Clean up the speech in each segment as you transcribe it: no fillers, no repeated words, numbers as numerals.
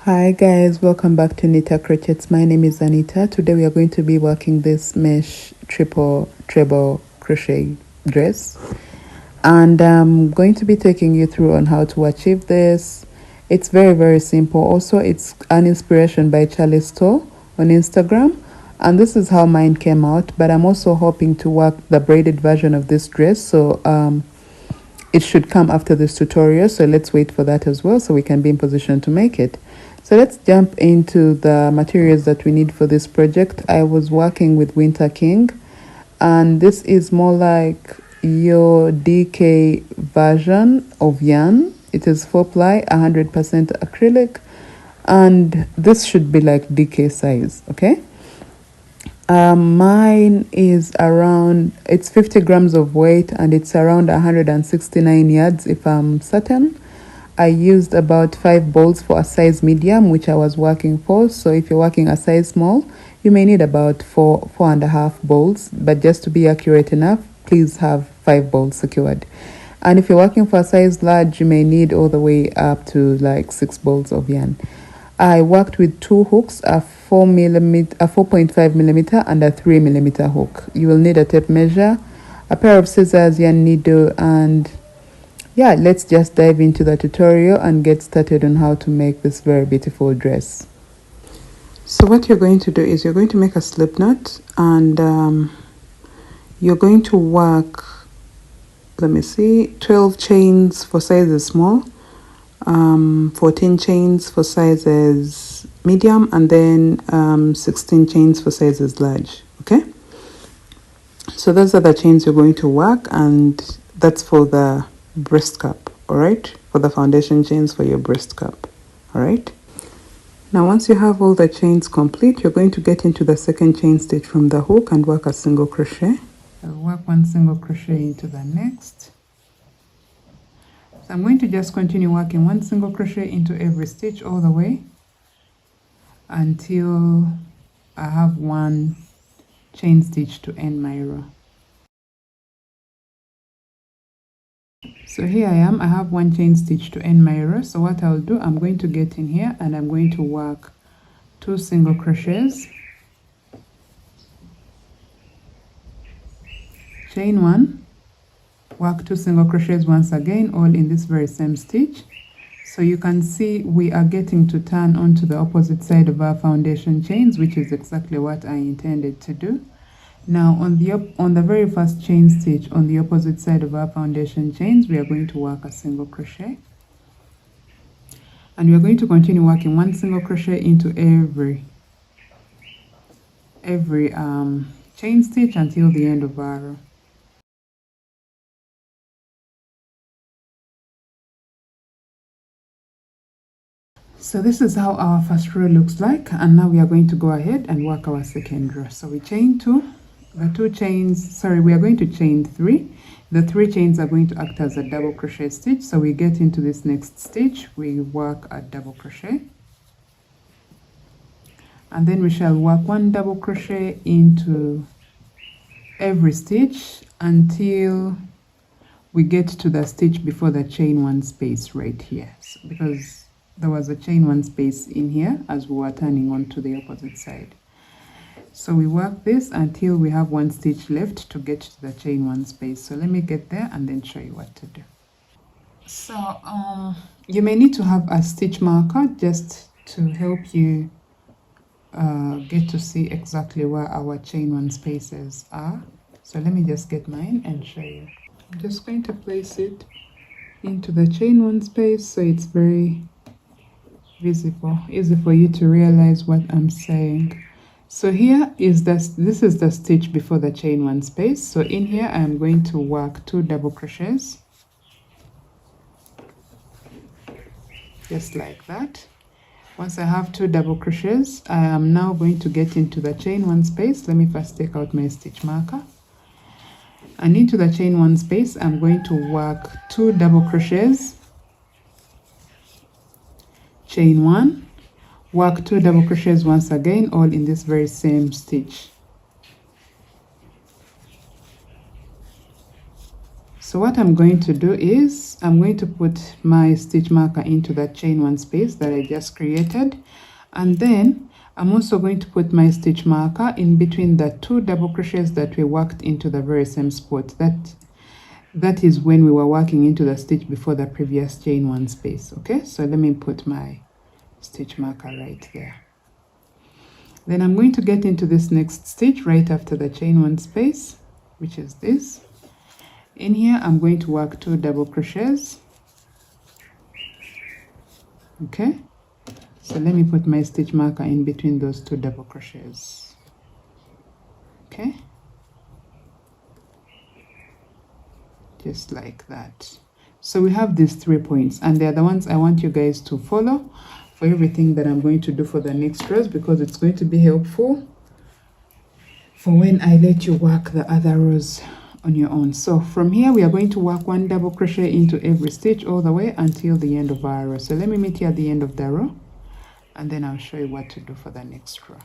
Hi guys, welcome back to Nita Crochets. My name is Anita. Today we are going to be working this mesh triple treble crochet dress, and I'm going to be taking you through on how to achieve this. It's very simple. Also, it's an inspiration by Charlie Store on Instagram, and this is how mine came out. But I'm also hoping to work the braided version of this dress, so it should come after this tutorial, so let's wait for that as well so we can be in position to make it. So let's jump into the materials that we need for this project. I was working with Winter King, and this is more like your DK version of yarn. It is 4-ply, 100% acrylic, and this should be like DK size, okay? Mine is around, it's 50 grams of weight, and it's around 169 yards if I'm certain. I used about 5 balls for a size medium, which I was working for. So if you're working a size small, you may need about 4.5 balls, but just to be accurate enough, please have 5 balls secured. And if you're working for a size large, you may need all the way up to like 6 balls of yarn. I worked with 2 hooks, a 4.5 millimeter and a 3 millimeter hook. You will need a tape measure, a pair of scissors, yarn needle, and yeah, let's just dive into the tutorial and get started on how to make this very beautiful dress. So what you're going to do is you're going to make a slip knot, and you're going to work, let me see, 12 chains for sizes small, 14 chains for sizes medium, and then 16 chains for sizes large. Okay, so those are the chains you're going to work, and that's for the breast cup. All right, for the foundation chains for your breast cup. All right, now once you have all the chains complete, you're going to get into the second chain stitch from the hook and work a single crochet. I'll work 1 single crochet into the next. So I'm going to just continue working 1 single crochet into every stitch all the way until I have 1 chain stitch to end my row. So here I am, I have 1 chain stitch to end my row. So what I'll do, I'm going to get in here and I'm going to work 2 single crochets, chain 1, work 2 single crochets once again, all in this very same stitch. So you can see we are getting to turn onto the opposite side of our foundation chains, which is exactly what I intended to do. Now on the very first chain stitch on the opposite side of our foundation chains, we are going to work a single crochet, and we are going to continue working 1 single crochet into every chain stitch until the end of our row. So this is how our first row looks like, and now we are going to go ahead and work our second row. So we chain 2, we are going to chain 3. The 3 chains are going to act as a double crochet stitch. So we get into this next stitch, we work a double crochet, and then we shall work 1 double crochet into every stitch until we get to the stitch before the chain 1 space right here. So because there was a chain 1 space in here as we were turning on to the opposite side. So we work this until we have 1 stitch left to get to the chain 1 space. So let me get there and then show you what to do. So you may need to have a stitch marker just to help you get to see exactly where our chain 1 spaces are. So let me just get mine and show you. I'm just going to place it into the chain 1 space so it's very visible, easy for you to realize what I'm saying. So here is this is the stitch before the chain 1 space. So in here I'm going to work 2 double crochets, just like that. Once I have 2 double crochets, I am now going to get into the chain 1 space. Let me first take out my stitch marker, and into the chain 1 space I'm going to work 2 double crochets, chain 1, work 2 double crochets once again, all in this very same stitch. So So what I'm going to do is I'm going to put my stitch marker into that chain one space that I just created, and then I'm also going to put my stitch marker in between the 2 double crochets that we worked into the very same spot. That is when we were working into the stitch before the previous chain one space. Okay, so let me put my stitch marker right there. Then I'm going to get into this next stitch right after the chain one space, which is this. In here I'm going to work 2 double crochets. Okay, so let me put my stitch marker in between those 2 double crochets. Okay, just like that. So we have these 3 points, and they're the ones I want you guys to follow for everything that I'm going to do for the next rows, because it's going to be helpful for when I let you work the other rows on your own. So from here we are going to work 1 double crochet into every stitch all the way until the end of our row. So let me meet you at the end of the row, and then I'll show you what to do for the next row.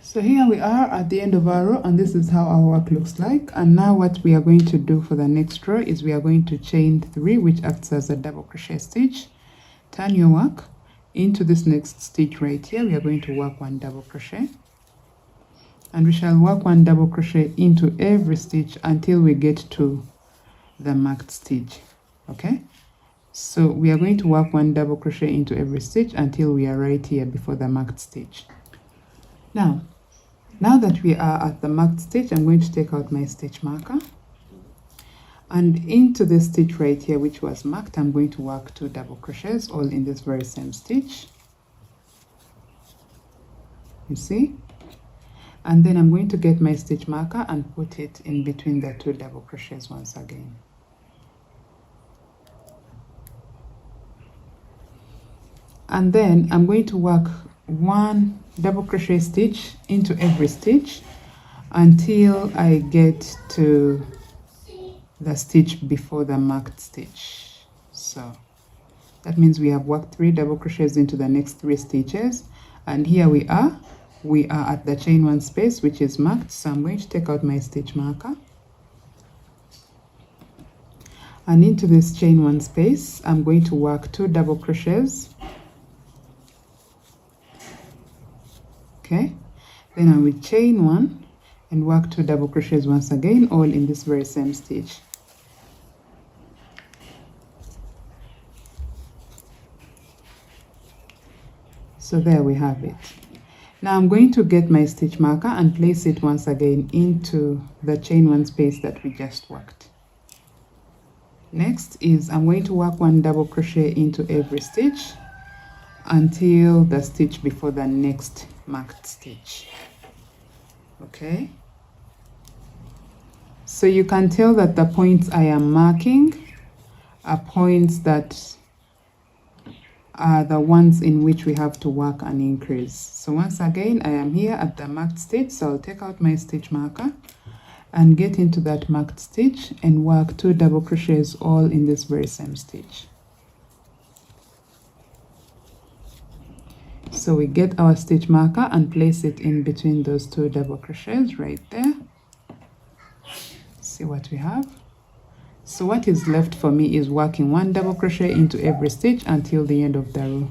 So here we are at the end of our row, and this is how our work looks like. And now what we are going to do for the next row is we are going to chain 3, which acts as a double crochet stitch. Turn your work into this next stitch right here. We are going to work 1 double crochet, and we shall work 1 double crochet into every stitch until we get to the marked stitch. Okay, so we are going to work 1 double crochet into every stitch until we are right here before the marked stitch. Now that we are at the marked stitch, I'm going to take out my stitch marker, and into this stitch right here which was marked, I'm going to work 2 double crochets all in this very same stitch. You see? And then I'm going to get my stitch marker and put it in between the 2 double crochets once again. And then I'm going to work 1 double crochet stitch into every stitch until I get to the stitch before the marked stitch. So that means we have worked 3 double crochets into the next 3 stitches, and here we are at the chain one space which is marked. So I'm going to take out my stitch marker, and into this chain one space I'm going to work 2 double crochets. Okay, then I will chain 1 and work 2 double crochets once again, all in this very same stitch. So there we have it. Now I'm going to get my stitch marker and place it once again into the chain one space that we just worked. Next is I'm going to work 1 double crochet into every stitch until the stitch before the next marked stitch. Okay, so you can tell that the points I am marking are points that are the ones in which we have to work an increase. So once again I am here at the marked stitch, so I'll take out my stitch marker and get into that marked stitch and work 2 double crochets all in this very same stitch. So we get our stitch marker and place it in between those 2 double crochets right there. See what we have. So what is left for me is working 1 double crochet into every stitch until the end of the row.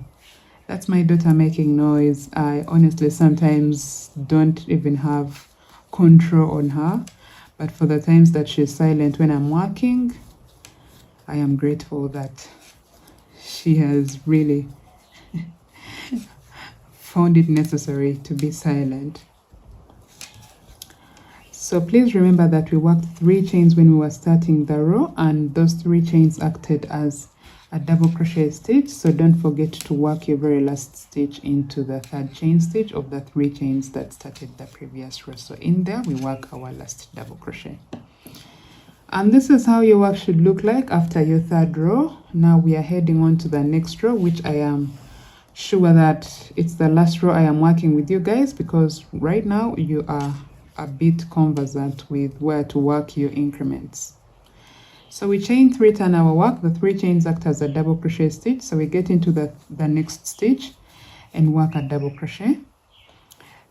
That's my daughter making noise. I honestly sometimes don't even have control on her, but for the times that she's silent when I'm working, I am grateful that she has really found it necessary to be silent. So please remember that we worked 3 chains when we were starting the row, and those 3 chains acted as a double crochet stitch. So don't forget to work your very last stitch into the 3rd chain stitch of the 3 chains that started the previous row. So in there we work our last double crochet. And this is how your work should look like after your 3rd row. Now we are heading on to the next row, which I am sure that it's the last row I am working with you guys, because right now you are a bit conversant with where to work your increments. So we chain 3, turn our work. The 3 chains act as a double crochet stitch. So we get into the next stitch and work a double crochet.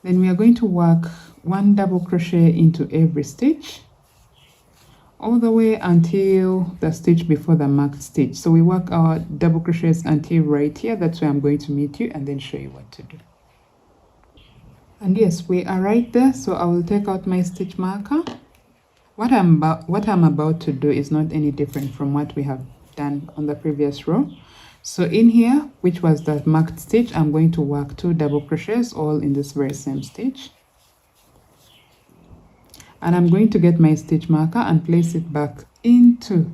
Then we are going to work 1 double crochet into every stitch, all the way until the stitch before the marked stitch. So we work our double crochets until right here. That's where I'm going to meet you and then show you what to do. And yes, we are right there. So I will take out my stitch marker. What I'm about to do is not any different from what we have done on the previous row. So in here, which was the marked stitch, I'm going to work 2 double crochets all in this very same stitch. And I'm going to get my stitch marker and place it back into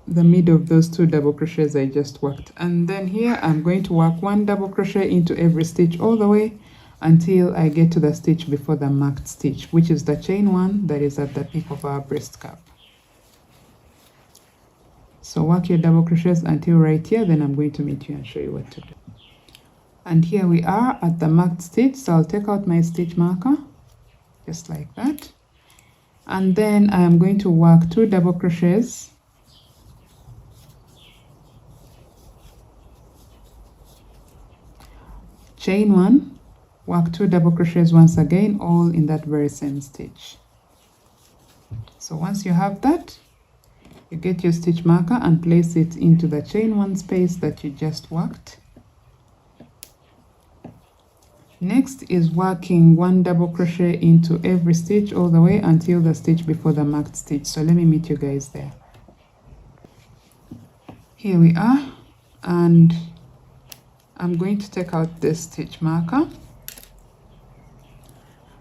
the middle of those 2 double crochets I just worked. And then here I'm going to work 1 double crochet into every stitch all the way until I get to the stitch before the marked stitch, which is the chain 1 that is at the peak of our breast cup. So work your double crochets until right here, then I'm going to meet you and show you what to do. And here we are at the marked stitch, so I'll take out my stitch marker just like that, and then I am going to work 2 double crochets chain 1, work 2 double crochets once again, all in that very same stitch. So once you have that, you get your stitch marker and place it into the chain 1 space that you just worked. Next is working 1 double crochet into every stitch all the way until the stitch before the marked stitch. So let me meet you guys there. Here we are, and I'm going to take out this stitch marker.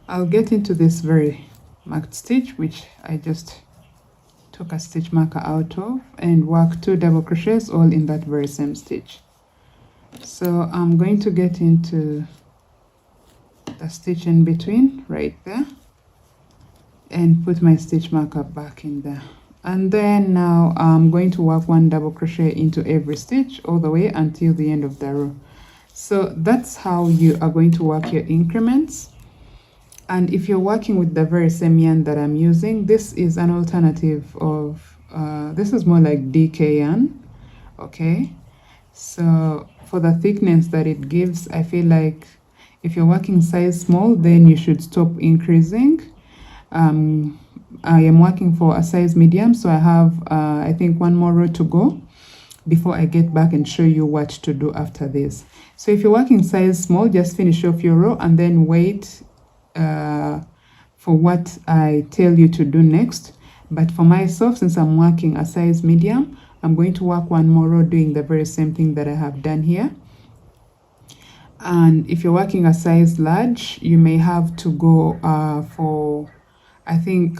I'll get into this very marked stitch, which I just took a stitch marker out of, and work 2 double crochets all in that very same stitch. So I'm going to get into the stitch in between right there and put my stitch marker back in there, and then now I'm going to work 1 double crochet into every stitch all the way until the end of the row. So that's how you are going to work your increments. And if you're working with the very same yarn that I'm using, this is an alternative of this is more like DK yarn. Okay, so for the thickness that it gives, I feel like if you're working size small, then you should stop increasing. I am working for a size medium, so I have I think 1 more row to go before I get back and show you what to do after this. So if you're working size small, just finish off your row and then wait for what I tell you to do next. But for myself, since I'm working a size medium, I'm going to work 1 more row doing the very same thing that I have done here. And if you're working a size large, you may have to go for, I think,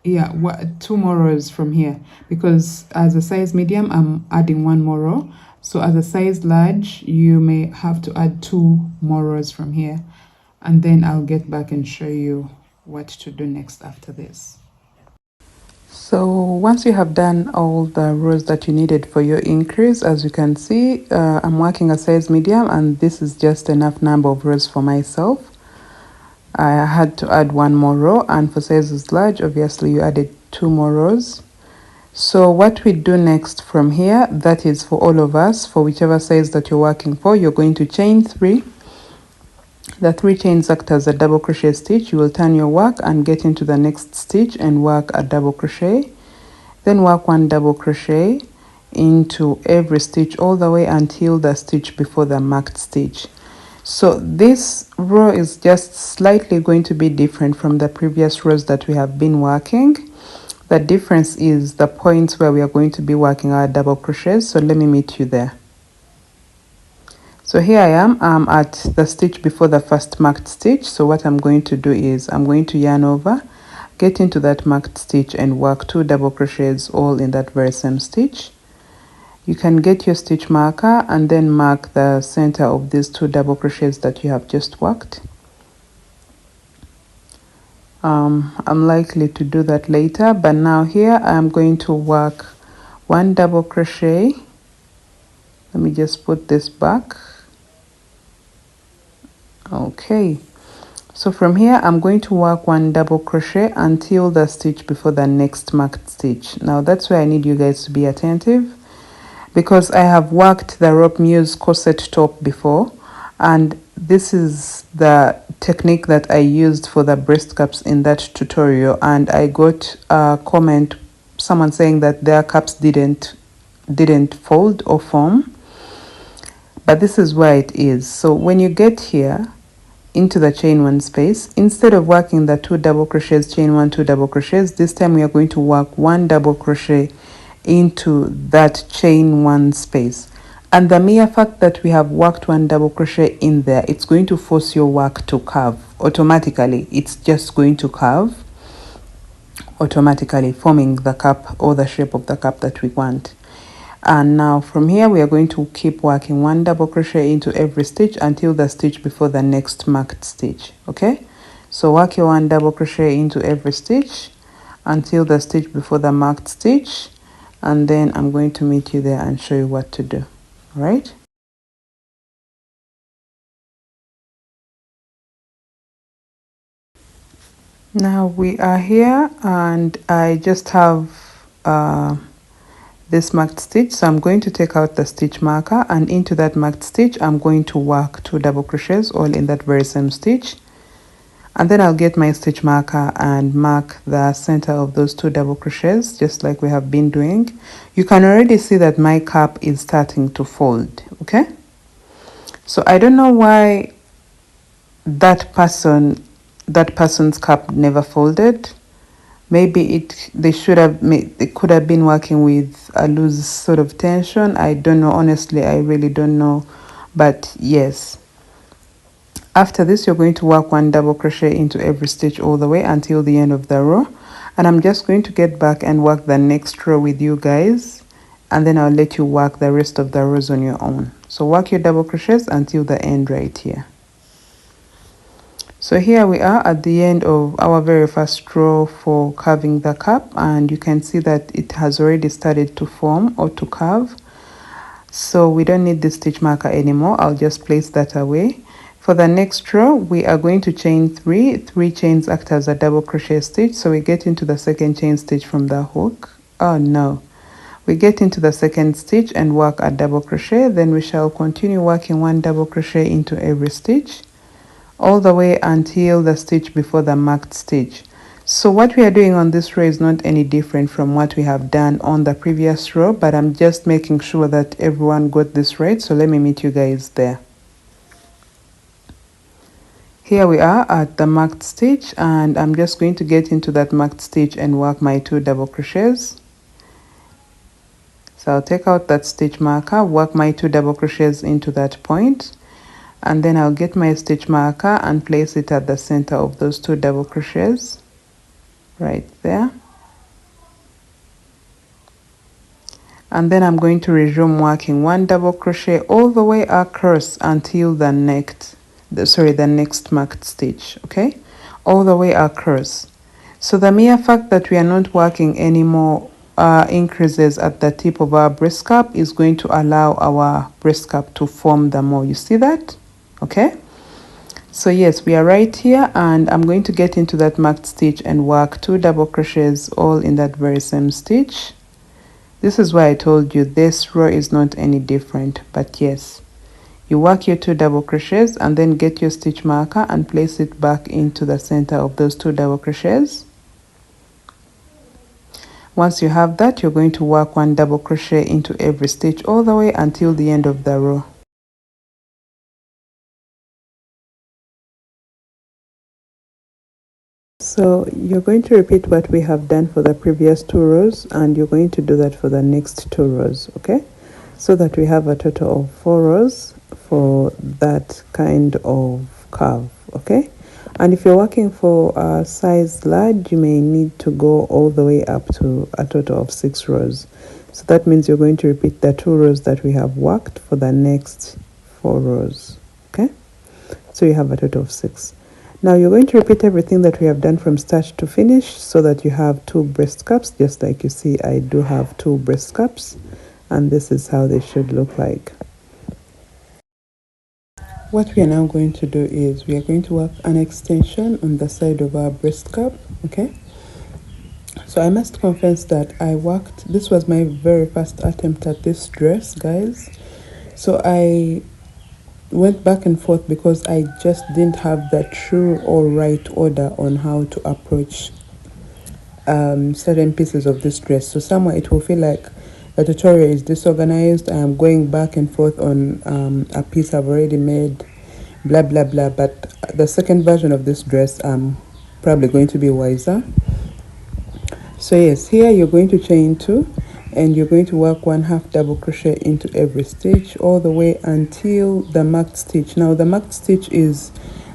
yeah, 2 more rows from here, because as a size medium, I'm adding 1 more row. So as a size large, you may have to add 2 more rows from here, and then I'll get back and show you what to do next after this. So once you have done all the rows that you needed for your increase, as you can see, I'm working a size medium, and this is just enough number of rows for myself. I had to add 1 more row, and for sizes large, obviously you added 2 more rows. So what we do next from here, that is for all of us, for whichever size that you're working for, you're going to chain 3. The 3 chains act as a double crochet stitch. You will turn your work and get into the next stitch and work a double crochet, then work 1 double crochet into every stitch all the way until the stitch before the marked stitch. So this row is just slightly going to be different from the previous rows that we have been working. The difference is the points where we are going to be working our double crochets. So let me meet you there. So here I am, I'm at the stitch before the first marked stitch. So what I'm going to do is I'm going to yarn over, get into that marked stitch and work 2 double crochets all in that very same stitch. You can get your stitch marker and then mark the center of these 2 double crochets that you have just worked. I'm likely to do that later, but now here I'm going to work 1 double crochet. Let me just put this back. Okay, so from here I'm going to work 1 double crochet until the stitch before the next marked stitch. Now that's where I need you guys to be attentive, because I have worked the rope muse corset top before, and this is the technique that I used for the breast cups in that tutorial, and I got a comment, someone saying that their cups didn't fold or form, but this is where it is. So when you get here into the chain one space, instead of working the 2 double crochets, chain 1, 2 double crochets, this time we are going to work 1 double crochet into that chain 1 space. And the mere fact that we have worked 1 double crochet in there, it's going to force your work to curve automatically. It's just going to curve automatically, forming the cup or the shape of the cup that we want. And now from here we are going to keep working 1 double crochet into every stitch until the stitch before the next marked stitch. Okay, so work your 1 double crochet into every stitch until the stitch before the marked stitch, and then I'm going to meet you there and show you what to do. All right, now we are here and I just have this marked stitch, so I'm going to take out the stitch marker, and into that marked stitch I'm going to work 2 double crochets all in that very same stitch, and then I'll get my stitch marker and mark the center of those 2 double crochets just like we have been doing. You can already see that my cup is starting to fold. Okay, so I don't know why that person's cup never folded. Maybe they could have been working with a loose sort of tension. I don't know, honestly, I really don't know. But yes, after this you're going to work 1 double crochet into every stitch all the way until the end of the row, and I'm just going to get back and work the next row with you guys, and then I'll let you work the rest of the rows on your own. So work your double crochets until the end right here. So here we are at the end of our very first row for carving the cup, and you can see that it has already started to form or to curve. So we don't need the stitch marker anymore. I'll just place that away. For the next row, we are going to chain 3. 3 chains act as a double crochet stitch. So we get into the second chain stitch from the hook. Oh no. We get into the second stitch and work a double crochet. Then we shall continue working 1 double crochet into every stitch, all the way until the stitch before the marked stitch. So what we are doing on this row is not any different from what we have done on the previous row, but I'm just making sure that everyone got this right. So let me meet you guys there. Here we are at the marked stitch, and I'm just going to get into that marked stitch and work my 2 double crochets. So I'll take out that stitch marker, work my 2 double crochets into that point, and then I'll get my stitch marker and place it at the center of those 2 double crochets right there. And then I'm going to resume working 1 double crochet all the way across until the next marked stitch. Okay, all the way across. So the mere fact that we are not working any more increases at the tip of our breast cup is going to allow our breast cup to form the more. You see that? Okay, so yes, we are right here, and I'm going to get into that marked stitch and work 2 double crochets all in that very same stitch. This is why I told you this row is not any different, but yes, you work your 2 double crochets and then get your stitch marker and place it back into the center of those 2 double crochets. Once you have that, you're going to work 1 double crochet into every stitch all the way until the end of the row. So you're going to repeat what we have done for the previous 2 rows, and you're going to do that for the next 2 rows, okay? So that we have a total of 4 rows for that kind of curve, okay? And if you're working for a size large, you may need to go all the way up to a total of 6 rows. So that means you're going to repeat the 2 rows that we have worked for the next 4 rows, okay? So you have a total of 6. Now you're going to repeat everything that we have done from start to finish so that you have 2 breast cups. Just like you see, I do have 2 breast cups, and this is how they should look like. What we are now going to do is we are going to work an extension on the side of our breast cup, okay? So I must confess that this was my very first attempt at this dress, guys. So I went back and forth because I just didn't have the true or right order on how to approach certain pieces of this dress. So somewhere it will feel like the tutorial is disorganized. I am going back and forth on a piece I've already made, blah blah blah. But the second version of this dress, I'm probably going to be wiser. So yes, here you're going to chain 2 and you're going to work 1/2 double crochet into every stitch all the way until the marked stitch. Now the marked stitch is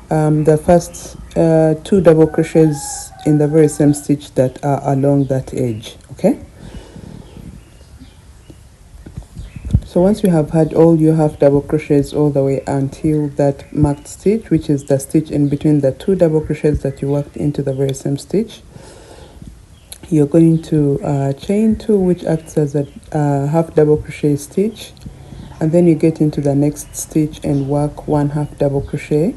the first 2 double crochets in the very same stitch that are along that edge. Okay, so once you have had all your 1/2 double crochets all the way until that marked stitch, which is the stitch in between the 2 double crochets that you worked into the very same stitch, you're going to chain 2, which acts as a 1/2 double crochet stitch, and then you get into the next stitch and work 1/2 double crochet.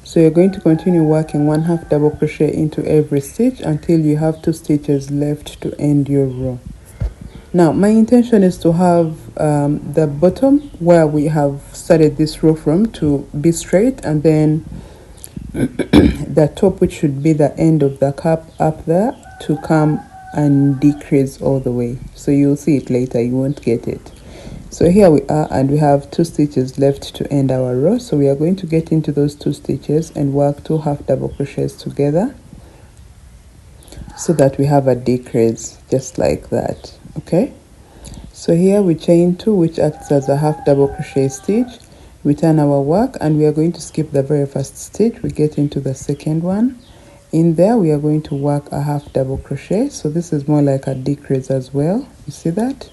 So you're going to continue working 1/2 double crochet into every stitch until you have 2 stitches left to end your row. Now my intention is to have the bottom where we have started this row from to be straight, and then the top, which should be the end of the cap up there, to come and decrease all the way. So you'll see it later, you won't get it. So here we are, and we have 2 stitches left to end our row. So we are going to get into those 2 stitches and work 2 1/2 double crochets together so that we have a decrease just like that. Okay, so here we chain 2, which acts as a 1/2 double crochet stitch. We turn our work and we are going to skip the very first stitch. We get into the second one. In there we are going to work a 1/2 double crochet, so this is more like a decrease as well. You see that?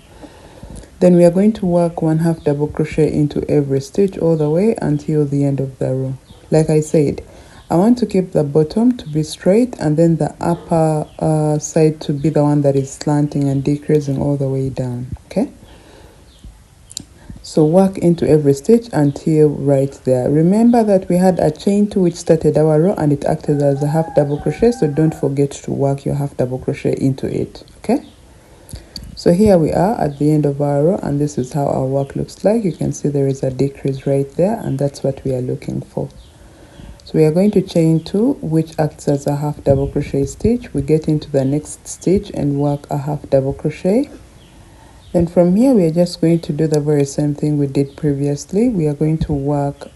Then we are going to work 1/2 double crochet into every stitch all the way until the end of the row. Like I said, I want to keep the bottom to be straight and then the upper side to be the one that is slanting and decreasing all the way down. Okay, so work into every stitch until right there. Remember that we had a chain 2 which started our row and it acted as a 1/2 double crochet, so don't forget to work your 1/2 double crochet into it. Okay, so here we are at the end of our row, and this is how our work looks like. You can see there is a decrease right there, and that's what we are looking for. So we are going to chain 2, which acts as a 1/2 double crochet stitch. We get into the next stitch and work a 1/2 double crochet. Then from here we are just going to do the very same thing we did previously. We are going to work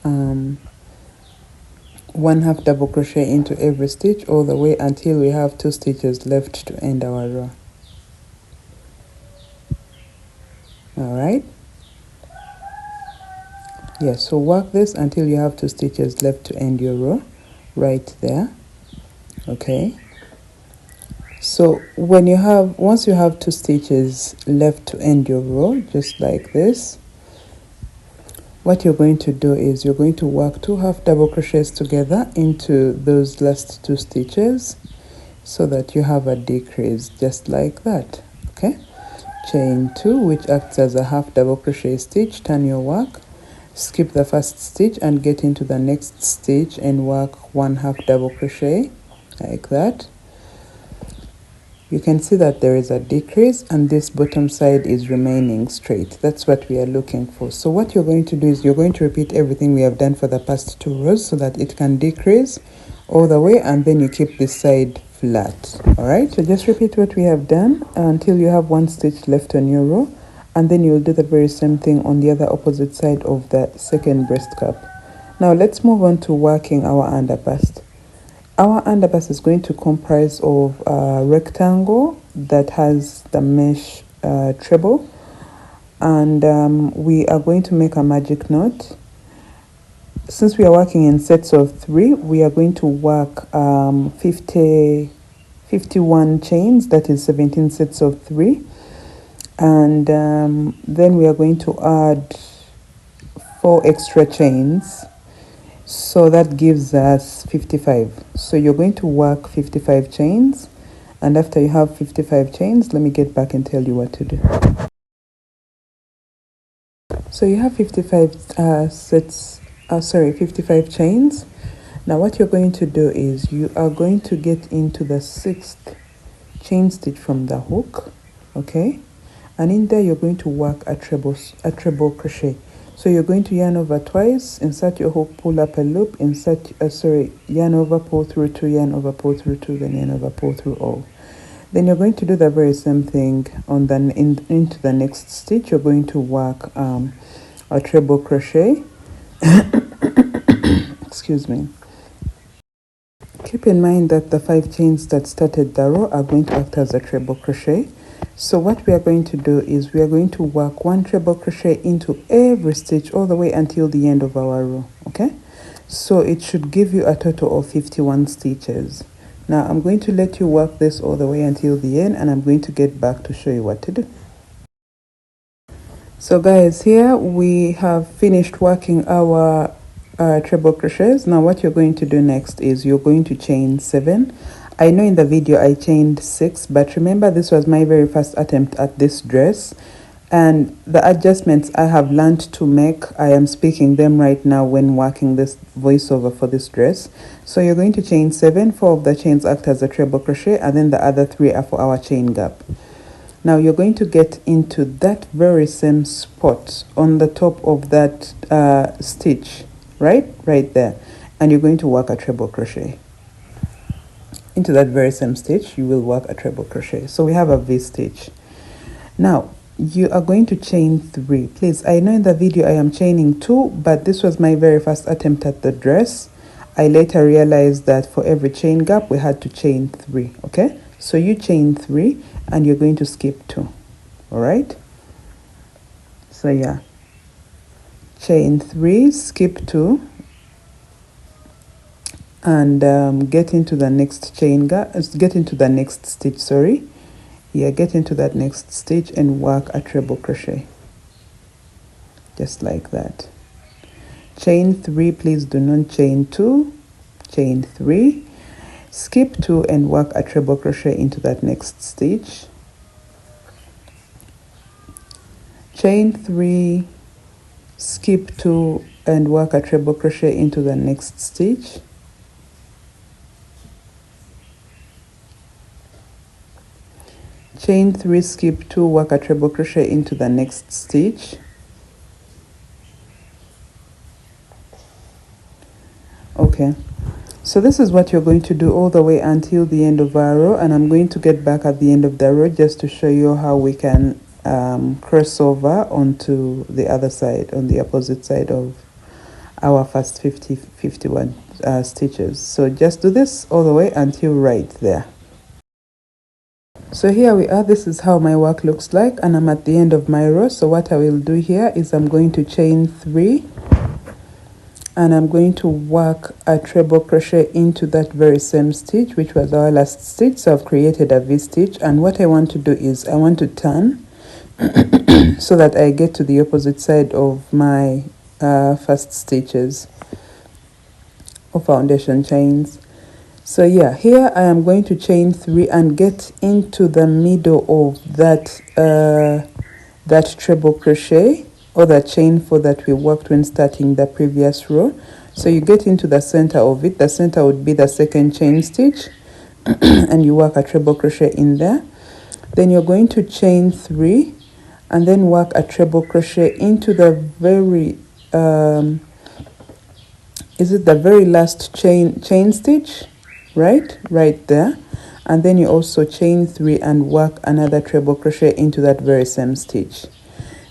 1/2 double crochet into every stitch all the way until we have 2 stitches left to end our row. All right, yes, so work this until you have 2 stitches left to end your row right there. Okay, so once you have 2 stitches left to end your row, just like this, what you're going to do is you're going to work 2 1/2 double crochets together into those last 2 stitches so that you have a decrease just like that. Okay, chain 2, which acts as a 1/2 double crochet stitch. Turn your work, skip the first stitch and get into the next stitch and work 1/2 double crochet like that. You can see that there is a decrease and this bottom side is remaining straight. That's what we are looking for. So what you're going to do is you're going to repeat everything we have done for the past 2 rows so that it can decrease all the way, and then you keep this side flat. All right, so just repeat what we have done until you have 1 stitch left on your row, and then you'll do the very same thing on the other opposite side of the second breast cup. Now let's move on to working our underbust. Our underbust is going to comprise of a rectangle that has the mesh treble, and we are going to make a magic knot. Since we are working in sets of 3, we are going to work 51 chains, that is 17 sets of 3, and then we are going to add 4 extra chains. So that gives us 55. So you're going to work 55 chains, and after you have 55 chains, let me get back and tell you what to do. So you have 55 55 chains. Now what you're going to do is you are going to get into the 6th chain stitch from the hook, okay? And in there you're going to work a treble crochet. So you're going to yarn over twice, insert your hook, pull up a loop, yarn over, pull through 2, yarn over, pull through 2, then yarn over, pull through all. Then you're going to do the very same thing on into the next stitch. You're going to work a treble crochet. Excuse me. Keep in mind that the 5 chains that started the row are going to act as a treble crochet. So what we are going to do is we are going to work 1 treble crochet into every stitch all the way until the end of our row. Okay, so it should give you a total of 51 stitches. Now I'm going to let you work this all the way until the end, and I'm going to get back to show you what to do. So guys, here we have finished working our treble crochets. Now what you're going to do next is you're going to chain 7. I know in the video I chained 6, but remember this was my very first attempt at this dress, and the adjustments I have learned to make, I am speaking them right now when working this voiceover for this dress. So you're going to chain 7, 4 of the chains act as a treble crochet, and then the other 3 are for our chain gap. Now you're going to get into that very same spot on the top of that stitch, right there, and you're going to work a treble crochet. Into that very same stitch you will work a treble crochet. So we have a V stitch. Now you are going to chain 3. Please, I know in the video I am chaining 2, but this was my very first attempt at the dress. I later realized that for every chain gap we had to chain 3. Okay, so you chain 3 and you're going to skip 2. All right, so yeah, chain 3, skip 2, and get into the next chain gap, get into the next stitch, sorry. Yeah, get into that next stitch and work a treble crochet, just like that. Chain 3, please do not chain 2. Chain 3, skip 2 and work a treble crochet into that next stitch. Chain 3, skip 2 and work a treble crochet into the next stitch. Chain 3, skip 2, work a treble crochet into the next stitch. Okay, so this is what you're going to do all the way until the end of our row, and I'm going to get back at the end of the row just to show you how we can cross over onto the other side, on the opposite side of our first 51 stitches. So just do this all the way until right there. So here we are. This is how my work looks like, and I'm at the end of my row. So what I will do here is I'm going to chain 3 and I'm going to work a treble crochet into that very same stitch, which was our last stitch. So I've created a V stitch, and what I want to do is I want to turn so that I get to the opposite side of my first stitches or foundation chains. So yeah, here I am going to chain 3 and get into the middle of that that treble crochet or that chain 4 that we worked when starting the previous row. So you get into the center of it. The center would be the second chain stitch and you work a treble crochet in there. Then you're going to chain 3 and then work a treble crochet into the very is it the very last chain stitch, right there, and then you also chain 3 and work another treble crochet into that very same stitch.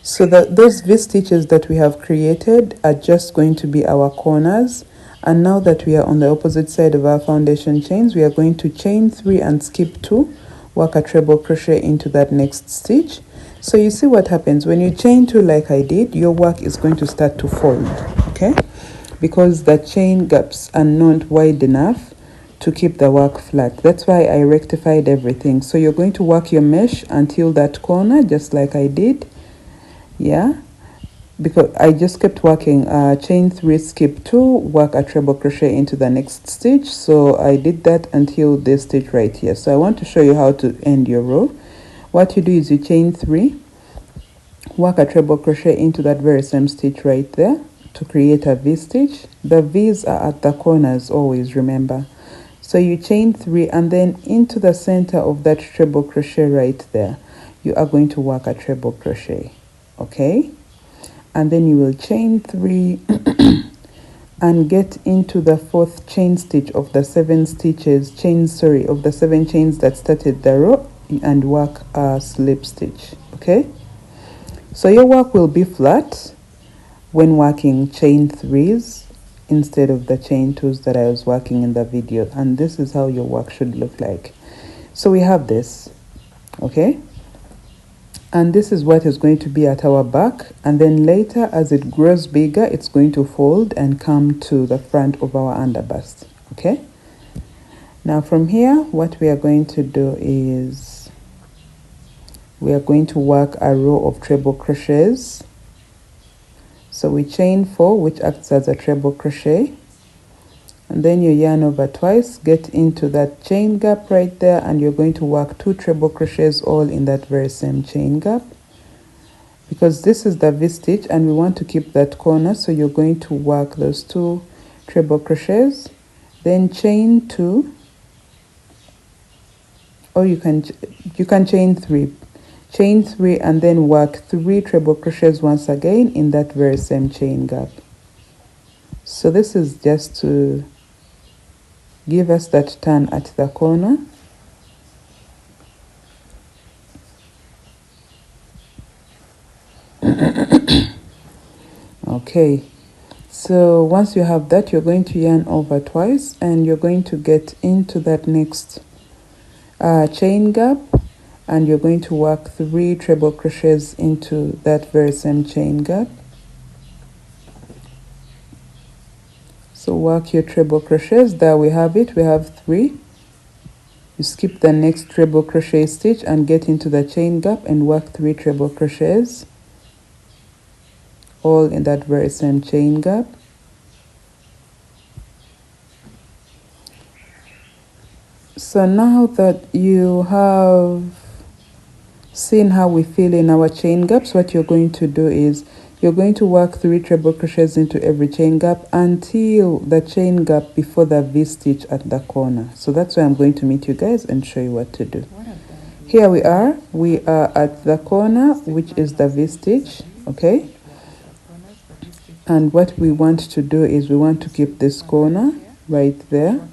So those V stitches that we have created are just going to be our corners, and now that we are on the opposite side of our foundation chains, we are going to chain 3 and skip 2, work a treble crochet into that next stitch. So you see what happens when you chain 2 like I did, your work is going to start to fold, okay, because the chain gaps are not wide enough to keep the work flat. That's why I rectified everything. So you're going to work your mesh until that corner, just like I did. Yeah, because I just kept working chain 3, skip 2, work a treble crochet into the next stitch. So I did that until this stitch right here. So I want to show you how to end your row. What you do is you chain 3, work a treble crochet into that very same stitch right there to create a V stitch. The V's are at the corners always, remember. So you chain 3 and then into the center of that treble crochet right there, you are going to work a treble crochet. Okay, and then you will chain 3 and get into the 4th chain stitch of the 7 stitches of the 7 chains that started the row, and work a slip stitch. Okay, so your work will be flat when working chain 3s instead of the chain 2s that I was working in the video, and this is how your work should look like. So we have this, okay, and this is what is going to be at our back, and then later as it grows bigger it's going to fold and come to the front of our underbust. Okay, now from here what we are going to do is we are going to work a row of treble crochets. So we chain 4, which acts as a treble crochet, and then you yarn over twice, get into that chain gap right there, and you're going to work 2 treble crochets all in that very same chain gap, because this is the V-stitch and we want to keep that corner. So you're going to work those 2 treble crochets, then chain 2, or you can chain 3, and then work 3 treble crochets once again in that very same chain gap. So this is just to give us that turn at the corner. Okay, so once you have that, you're going to yarn over twice and you're going to get into that next chain gap, and you're going to work 3 treble crochets into that very same chain gap. So work your treble crochets. There we have it, we have 3. You skip the next treble crochet stitch and get into the chain gap and work 3 treble crochets all in that very same chain gap. So now that you have seen how we fill in our chain gaps, what you're going to do is you're going to work 3 treble crochets into every chain gap until the chain gap before the V-stitch at the corner. So that's where I'm going to meet you guys and show you what to do. Here we are at the corner, which is the V-stitch, okay? And what we want to do is we want to keep this corner right there.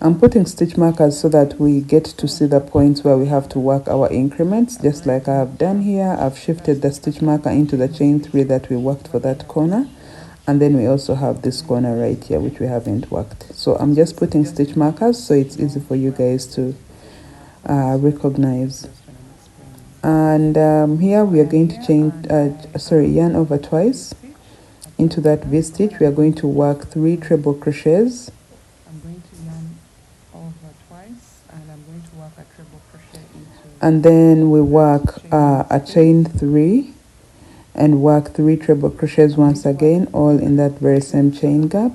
I'm putting stitch markers so that we get to see the points where we have to work our increments, just like I have done here. I've shifted the stitch marker into the chain 3 that we worked for that corner, and then we also have this corner right here which we haven't worked. So I'm just putting stitch markers so it's easy for you guys to recognize. And here we are going to yarn over twice into that V-stitch. We are going to work 3 treble crochets. And then we work a chain 3 and work 3 treble crochets once again, all in that very same chain gap.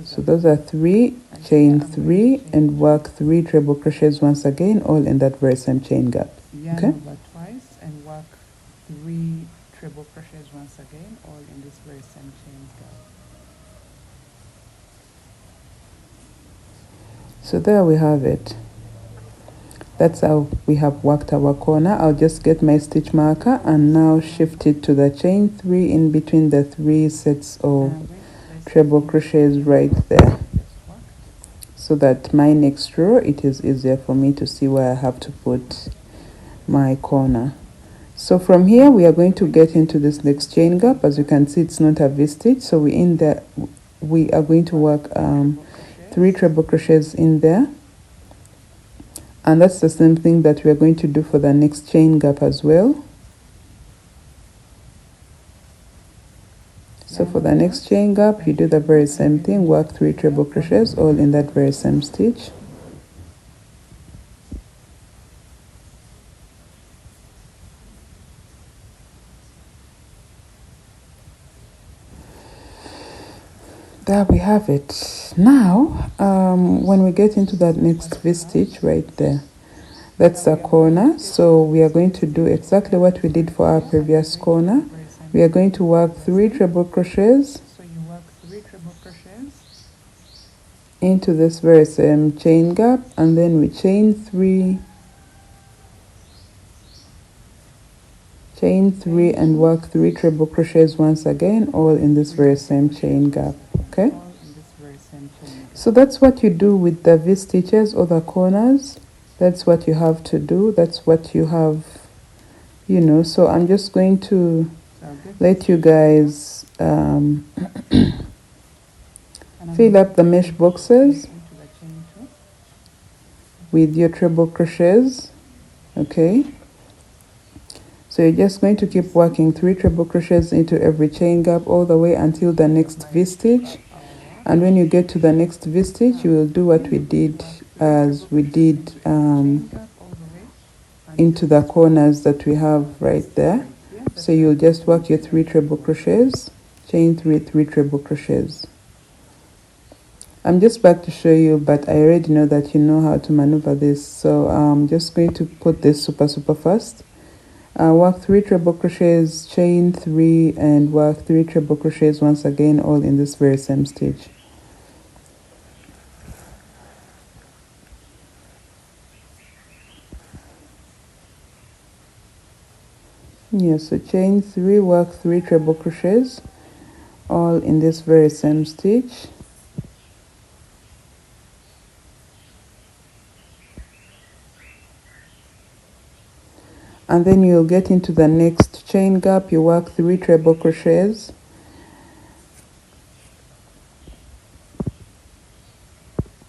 So those are 3, chain 3 and work 3 treble crochets once again, all in that very same chain gap. Okay? Twice and work 3 treble crochets once again, all in this very same chain gap. So there we have it. That's how we have worked our corner. I'll just get my stitch marker and now shift it to the chain 3 in between the 3 sets of treble crochets right there, so that my next row it is easier for me to see where I have to put my corner. So from here we are going to get into this next chain gap. As you can see, it's not a V-stitch, so we are going to work 3 treble crochets in there, and that's the same thing that we are going to do for the next chain gap as well. So for the next chain gap you do the very same thing, work 3 treble crochets all in that very same stitch. There we have it. Now when we get into that next V-stitch right there, that's the corner. So we are going to do exactly what we did for our previous corner. We are going to work 3 treble crochets into this very same chain gap, and then we chain 3 chain 3 and work 3 treble crochets once again, all in this very same chain gap. Okay, so that's what you do with the V stitches or the corners. That's what you have to do. That's what you have, you know. So I'm just going to let you guys fill up the mesh boxes with your treble crochets. Okay, so you're just going to keep working 3 treble crochets into every chain gap all the way until the next V stitch. And when you get to the next V stitch, you will do what we did as we did into the corners that we have right there. So you'll just work your 3 treble crochets, chain 3, 3 treble crochets. I'm just back to show you, but I already know that you know how to maneuver this. So I'm just going to put this super fast. Work 3 treble crochets, chain 3, and work 3 treble crochets once again, all in this very same stitch. Yeah, so chain 3, work 3 treble crochets, all in this very same stitch. And then you'll get into the next chain gap, you work 3 treble crochets.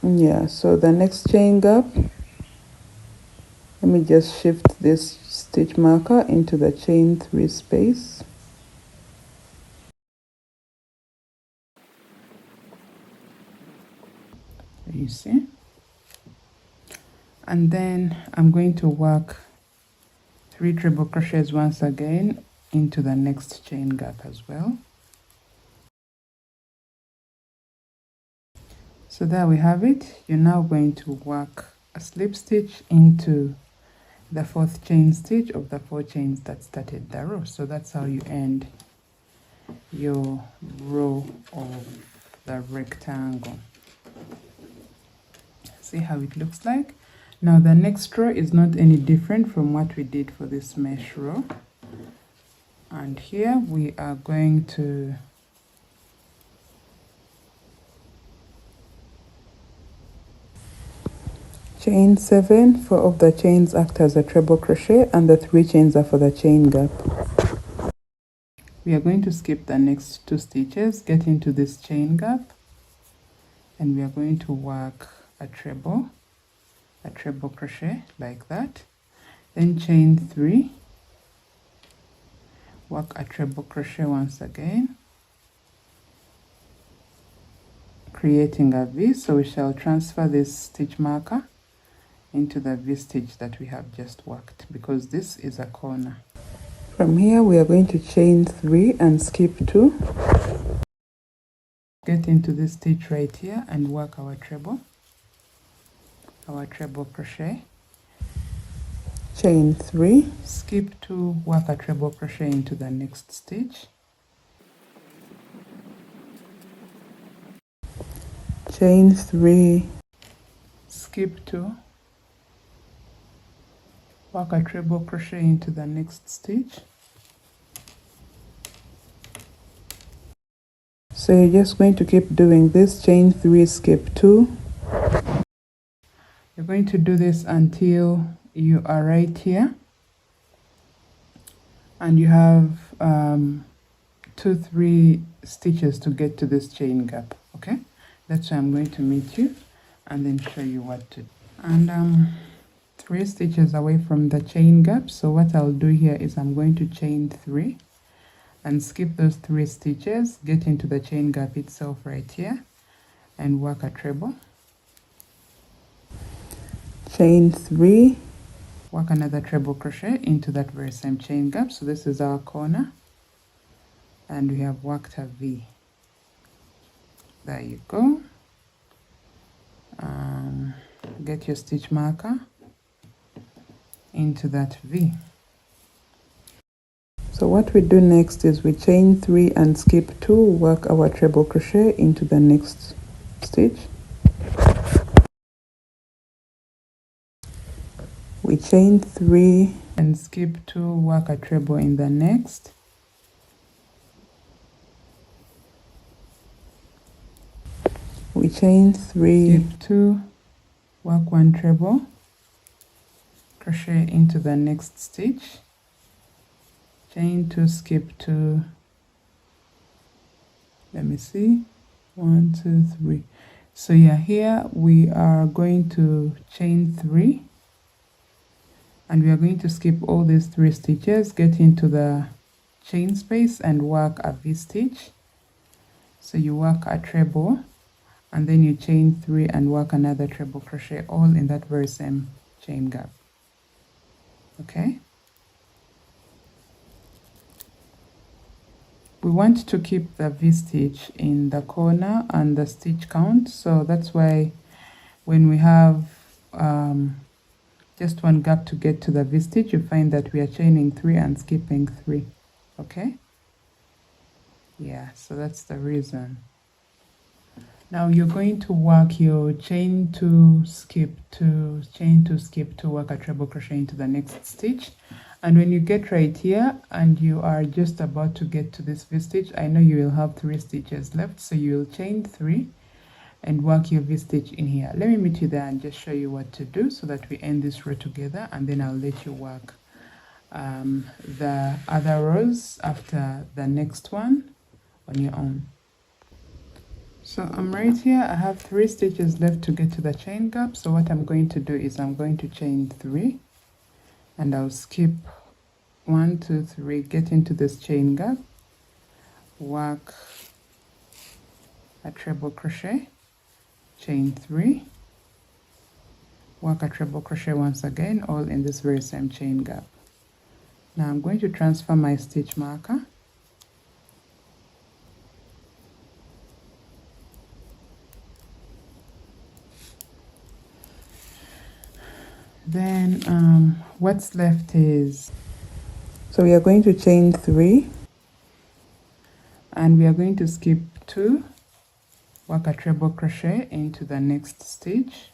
Yeah, so the next chain gap, let me just shift this stitch marker into the chain 3 space. You see? And then I'm going to work 3 treble crochets once again into the next chain gap as well. So there we have it. You're now going to work a slip stitch into the 4th chain stitch of the 4 chains that started the row. So that's how you end your row of the rectangle. See how it looks like. Now the next row is not any different from what we did for this mesh row, and here we are going to chain 7. 4 of the chains act as a treble crochet and the 3 chains are for the chain gap. We are going to skip the next 2 stitches, get into this chain gap, and we are going to work a treble crochet like that, then chain 3, work a treble crochet once again, creating a V. So we shall transfer this stitch marker into the V stitch that we have just worked, because this is a corner. From here we are going to chain 3 and skip 2, get into this stitch right here and work our treble crochet, chain 3, skip 2, work a treble crochet into the next stitch, chain 3, skip 2, work a treble crochet into the next stitch. So you're just going to keep doing this, chain 3, skip 2. You're going to do this until you are right here and you have 2-3 stitches to get to this chain gap. Okay, that's why I'm going to meet you and then show you what to do. And 3 stitches away from the chain gap. So what I'll do here is I'm going to chain 3 and skip those 3 stitches, get into the chain gap itself right here and work a treble, chain 3, work another treble crochet into that very same chain gap. So this is our corner and we have worked a V. There you go. Get your stitch marker into that V. So what we do next is we chain 3 and skip 2, work our treble crochet into the next stitch, we chain 3 and skip 2, work a treble in the next, we chain 3, skip 2, work 1 treble, crochet into the next stitch, chain 2, skip 2, let me see, 1 2 3. So yeah, here we are going to chain 3 and we are going to skip all these 3 stitches, get into the chain space and work a V-stitch. So you work a treble and then you chain 3 and work another treble crochet, all in that very same chain gap. Okay, we want to keep the V-stitch in the corner and the stitch count, so that's why when we have just one gap to get to the V-stitch, you find that we are chaining 3 and skipping 3. Okay, yeah, so that's the reason. Now you're going to work your chain 2, skip 2, chain 2, skip 2, work a treble crochet into the next stitch. And when you get right here and you are just about to get to this V-stitch, I know you will have 3 stitches left, so you'll chain 3 and work your V-stitch in here. Let me meet you there and just show you what to do so that we end this row together, and then I'll let you work the other rows after the next one on your own. So I'm right here, I have 3 stitches left to get to the chain gap. So what I'm going to do is I'm going to chain 3 and I'll skip 1 2 3, get into this chain gap, work a treble crochet, chain 3, work a treble crochet once again, all in this very same chain gap. Now I'm going to transfer my stitch marker. Then what's left is, so we are going to chain 3 and we are going to skip 2, work a treble crochet into the next stitch,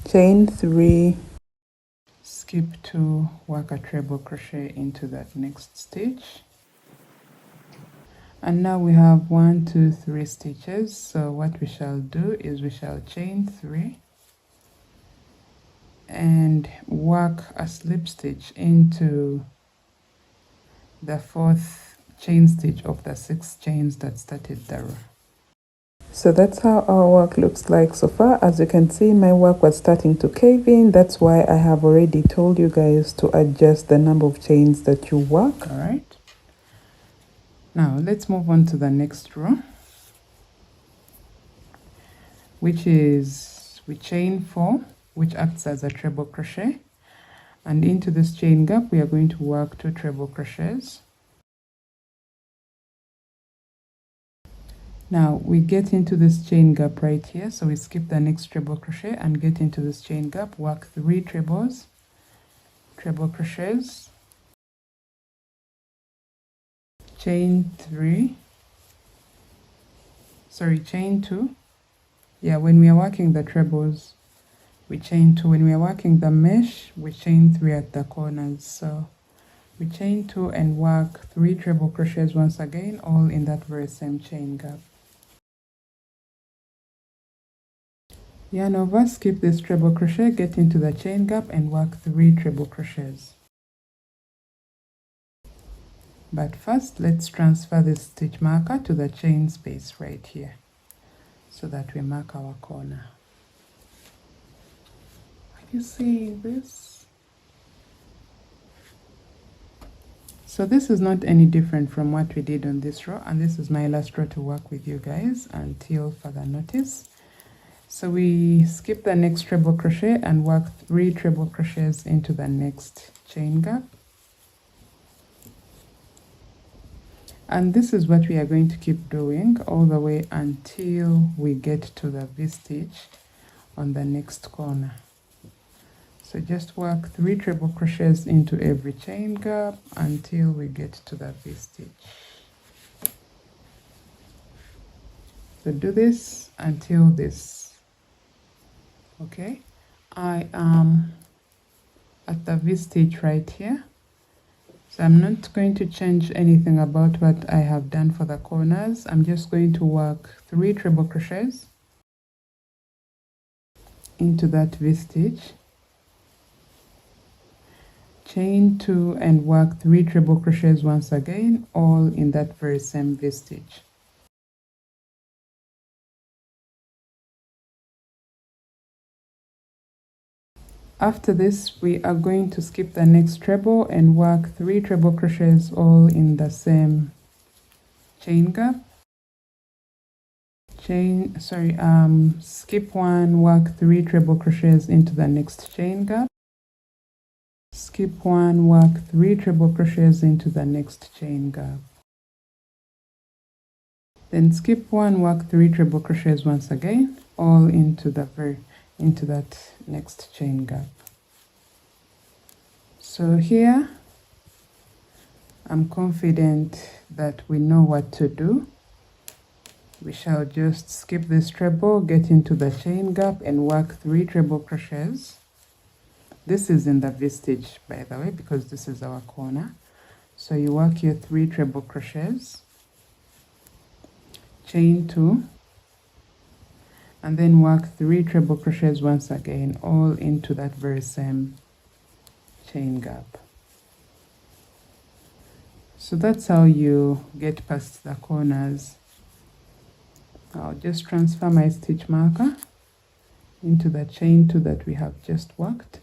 chain 3, skip 2, work a treble crochet into that next stitch. And now we have 1 2 3 stitches. So what we shall do is we shall chain 3 and work a slip stitch into the 4th chain stitch of the 6 chains that started the row. So that's how our work looks like so far. As you can see, my work was starting to cave in. That's why I have already told you guys to adjust the number of chains that you work. All right, now let's move on to the next row, which is we chain 4, which acts as a treble crochet, and into this chain gap we are going to work 2 treble crochets. Now we get into this chain gap right here, so we skip the next treble crochet and get into this chain gap, work 3 trebles, treble crochets, chain 3, sorry, chain 2. Yeah, when we are working the trebles we chain 2. When we are working the mesh, we chain 3 at the corners. So we chain 2 and work 3 treble crochets once again, all in that very same chain gap. Yarn over, skip this treble crochet, get into the chain gap and work 3 treble crochets. But first, let's transfer this stitch marker to the chain space right here so that we mark our corner. You see this? So this is not any different from what we did on this row, and this is my last row to work with you guys until further notice. So we skip the next treble crochet and work 3 treble crochets into the next chain gap, and this is what we are going to keep doing all the way until we get to the V-stitch on the next corner. So just work 3 treble crochets into every chain gap until we get to the V-stitch. So do this until this, okay? I am at the V stitch right here. So I'm not going to change anything about what I have done for the corners. I'm just going to work 3 treble crochets into that V stitch, chain 2 and work 3 treble crochets once again, all in that very same V stitch. After this, we are going to skip the next treble and work 3 treble crochets all in the same chain gap. Skip 1, work 3 treble crochets into the next chain gap. Skip 1, work 3 treble crochets into the next chain gap. Then skip 1, work 3 treble crochets once again, all into that next chain gap. So here I'm confident that we know what to do. We shall just skip this treble, get into the chain gap and work 3 treble crochets. This is in the V stitch, by the way, because this is our corner. So you work your 3 treble crochets, chain 2, and then work 3 treble crochets once again, all into that very same chain gap. So that's how you get past the corners. I'll just transfer my stitch marker into the chain 2 that we have just worked.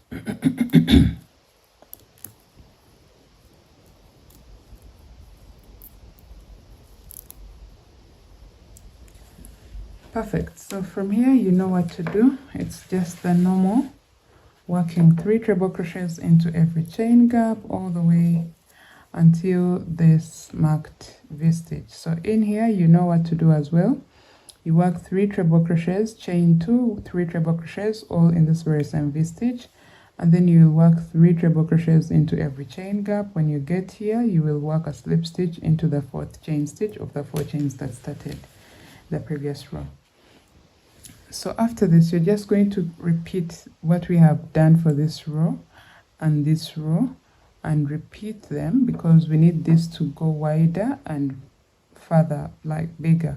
Perfect. So from here you know what to do. It's just the normal working 3 treble crochets into every chain gap all the way until this marked V stitch. So in here you know what to do as well. You work 3 treble crochets, chain 2, 3 treble crochets, all in this very same V stitch, and then you will work 3 treble crochets into every chain gap. When you get here, you will work a slip stitch into the 4th chain stitch of the 4 chains that started the previous row. So after this, you're just going to repeat what we have done for this row and this row, and repeat them because we need this to go wider and further, like bigger.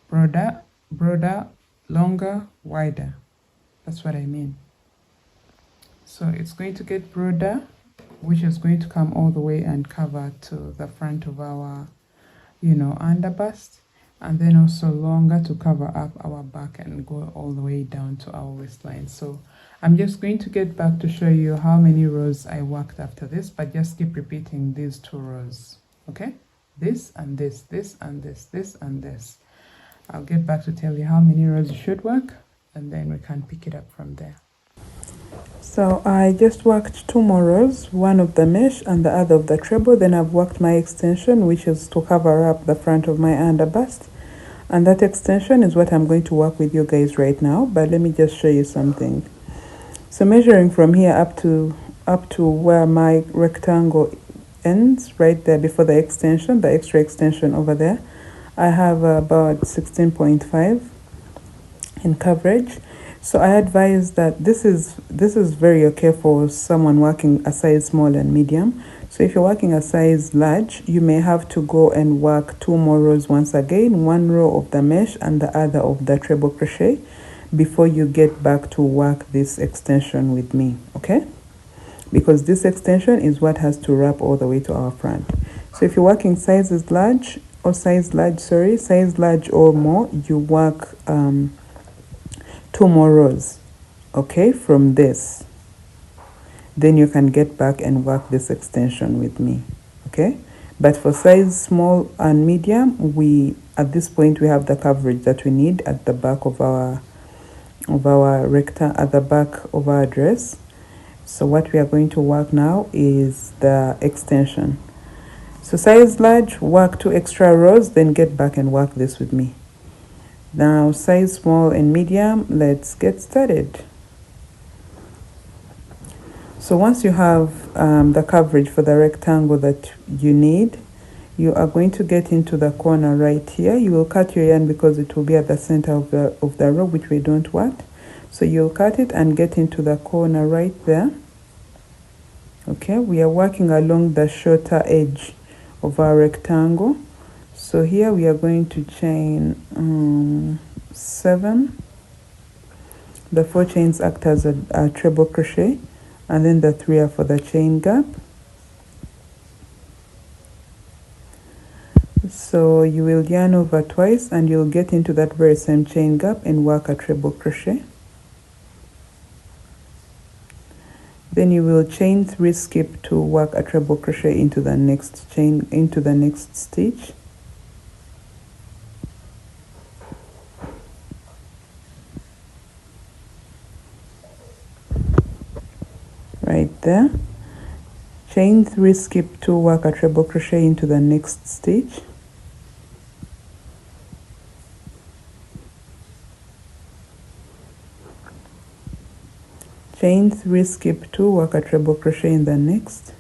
Broader, longer, wider. That's what I mean. So it's going to get broader, which is going to come all the way and cover to the front of our, underbust, and then also longer to cover up our back and go all the way down to our waistline. So I'm just going to get back to show you how many rows I worked after this, but just keep repeating these 2 rows, okay? This and this, this and this, this and this. I'll get back to tell you how many rows you should work, and then we can pick it up from there. So I just worked 2 more rows, one of the mesh and the other of the treble. Then I've worked my extension, which is to cover up the front of my underbust. And that extension is what I'm going to work with you guys right now. But let me just show you something. So measuring from here up to where my rectangle ends, right there before the extension, the extra extension over there, I have about 16.5 in coverage. So I advise that this is very okay for someone working a size small and medium. So if you're working a size large, you may have to go and work 2 more rows once again, 1 row of the mesh and the other of the treble crochet before you get back to work this extension with me, okay? Because this extension is what has to wrap all the way to our front. So if you're working size large or more, you work 2 more rows, okay, from this. Then you can get back and work this extension with me, okay? But for size small and medium, at this point we have the coverage that we need at the back of our at the back of our dress. So what we are going to work now is the extension. So size large, work 2 extra rows, then get back and work this with me. Now size small and medium, let's get started. So once you have the coverage for the rectangle that you need, you are going to get into the corner right here. You will cut your yarn because it will be at the center of the row, which we don't want. So you'll cut it and get into the corner right there. Okay, we are working along the shorter edge of our rectangle. So here we are going to chain 7. The 4 chains act as a treble crochet, and then the 3 are for the chain gap. So you will yarn over twice and you'll get into that very same chain gap and work a treble crochet. Then you will chain 3, skip to work a treble crochet into the next chain, into the next stitch. Right there. Chain 3, skip 2, work a treble crochet into the next stitch. Chain 3, skip 2, work a treble crochet in the next.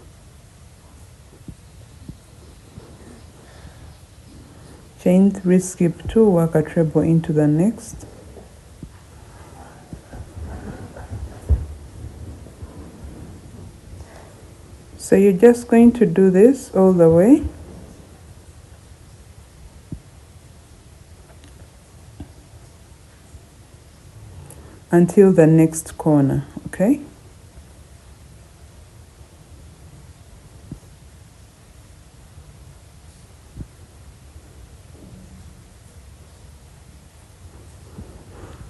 Chain 3, skip 2, work a treble into the next. So you're just going to do this all the way. Until the next corner, okay?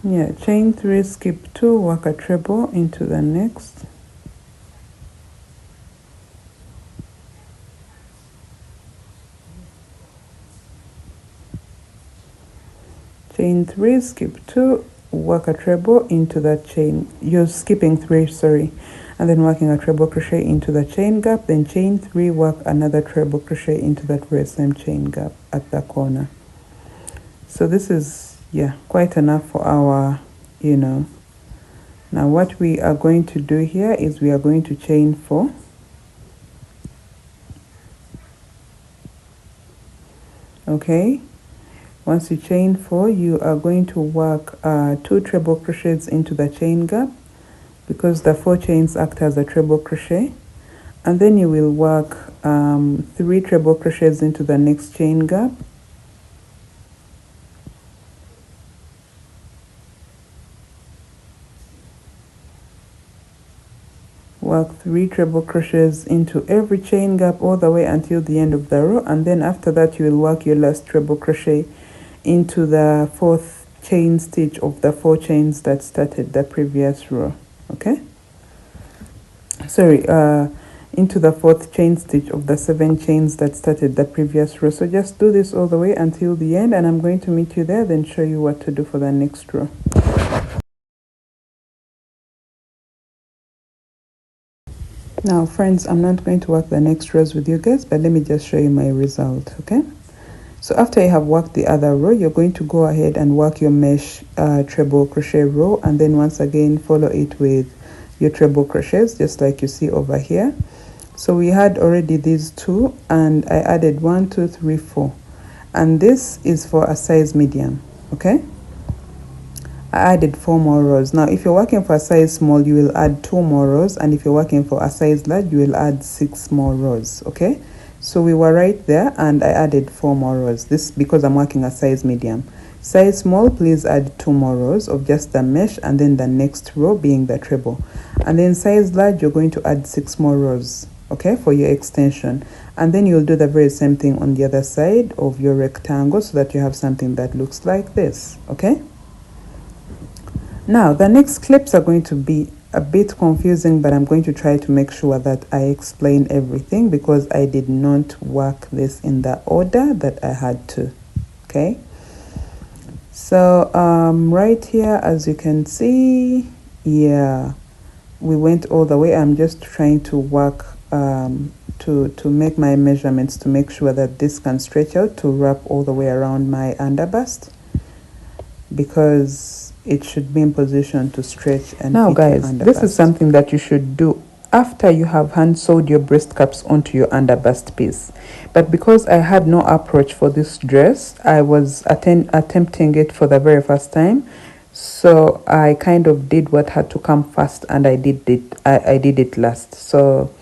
Yeah, chain 3, skip 2, work a treble into the next. Chain 3, skip 2, work a treble into that chain. You're skipping 3, sorry, and then working a treble crochet into the chain gap, then chain 3, work another treble crochet into that very same chain gap at the corner. So this is, yeah, quite enough for our, you know. Now what we are going to do here is we are going to chain 4. Okay. Once you chain 4, you are going to work 2 treble crochets into the chain gap, because the 4 chains act as a treble crochet, and then you will work 3 treble crochets into the next chain gap. Work 3 treble crochets into every chain gap all the way until the end of the row, and then after that you will work your last treble crochet into the 4th chain stitch of the 4 chains that started the previous row. Okay, sorry, into the 4th chain stitch of the 7 chains that started the previous row. So just do this all the way until the end, and I'm going to meet you there, then show you what to do for the next row. Now friends, I'm not going to work the next rows with you guys, but let me just show you my result. Okay, so after you have worked the other row, you're going to go ahead and work your mesh treble crochet row, and then once again follow it with your treble crochets, just like you see over here. So we had already these 2, and I added 1, 2, 3, 4, and this is for a size medium. Okay, I added 4 more rows. Now if you're working for a size small, you will add 2 more rows, and if you're working for a size large, you will add 6 more rows. Okay, so we were right there, and I added 4 more rows. This because I'm working a size medium. Size small, please add 2 more rows of just the mesh, and then the next row being the treble. And then size large, you're going to add 6 more rows, okay, for your extension. And then you'll do the very same thing on the other side of your rectangle, so that you have something that looks like this. Okay, now the next clips are going to be a bit confusing, but I'm going to try to make sure that I explain everything, because I did not work this in the order that I had to. Okay, so right here, as you can see, yeah, we went all the way. I'm just trying to work to make my measurements to make sure that this can stretch out to wrap all the way around my underbust, because it should be in position to stretch. And now guys, this is something that you should do after you have hand sewed your breast cups onto your underbust piece. But because I had no approach for this dress, I was attempting it for the very first time. So I kind of did what had to come first, and I did it last. So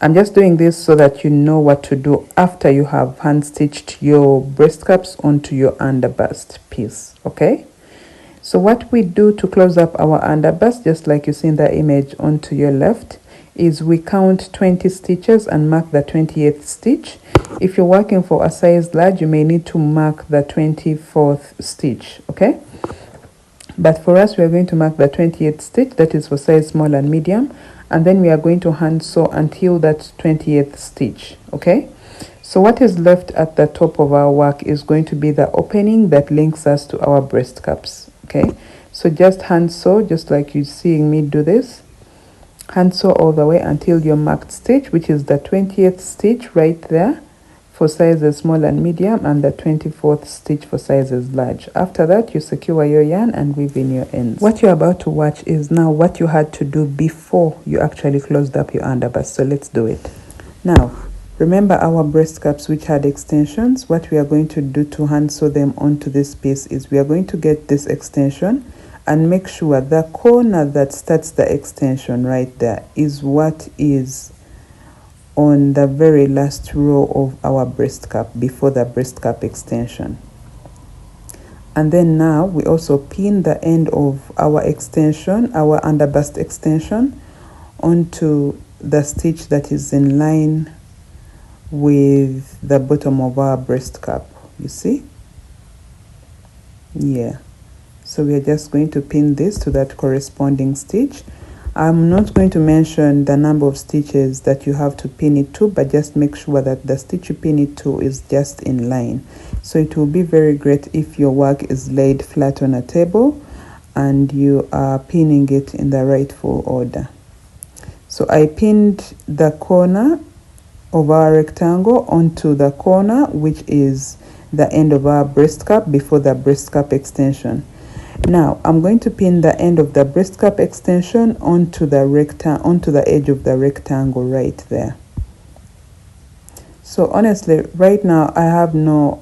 I'm just doing this so that you know what to do after you have hand stitched your breast cups onto your underbust piece. Okay, so what we do to close up our underbust, just like you see in the image onto your left, is we count 20 stitches and mark the 28th stitch. If you're working for a size large, you may need to mark the 24th stitch. Okay, but for us, we are going to mark the 28th stitch, that is for size small and medium, and then we are going to hand sew until that 28th stitch. Okay, so what is left at the top of our work is going to be the opening that links us to our breast cups. Okay, so just hand sew, just like you're seeing me do this. Hand sew all the way until your marked stitch, which is the 20th stitch right there for sizes small and medium, and the 24th stitch for sizes large. After that, you secure your yarn and weave in your ends. What you're about to watch is now what you had to do before you actually closed up your underbust. So let's do it. Now, remember our breast cups which had extensions. What we are going to do to hand sew them onto this piece is we are going to get this extension and make sure the corner that starts the extension right there is what is on the very last row of our breast cup before the breast cup extension. And then now we also pin the end of our extension, our underbust extension, onto the stitch that is in line with the bottom of our breast cup. You see? Yeah. So we are just going to pin this to that corresponding stitch. I'm not going to mention the number of stitches that you have to pin it to, but just make sure that the stitch you pin it to is just in line. So it will be very great if your work is laid flat on a table and you are pinning it in the rightful order. So I pinned the corner of our rectangle onto the corner, which is the end of our breast cup before the breast cup extension. Now I'm going to pin the end of the breast cup extension onto the edge of the rectangle right there. So honestly, right now I have no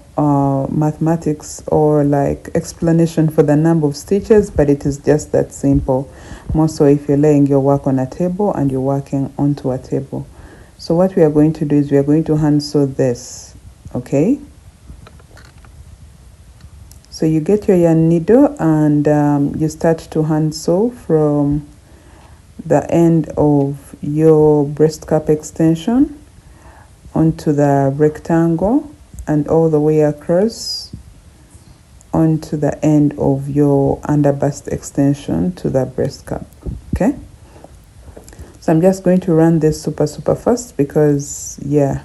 mathematics or like explanation for the number of stitches, but it is just that simple. More so if you're laying your work on a table and you're working onto a table. So what we are going to do is we are going to hand sew this. Okay, so you get your yarn needle and you start to hand sew from the end of your breast cup extension onto the rectangle and all the way across onto the end of your underbust extension to the breast cup. Okay, so I'm just going to run this super fast because yeah,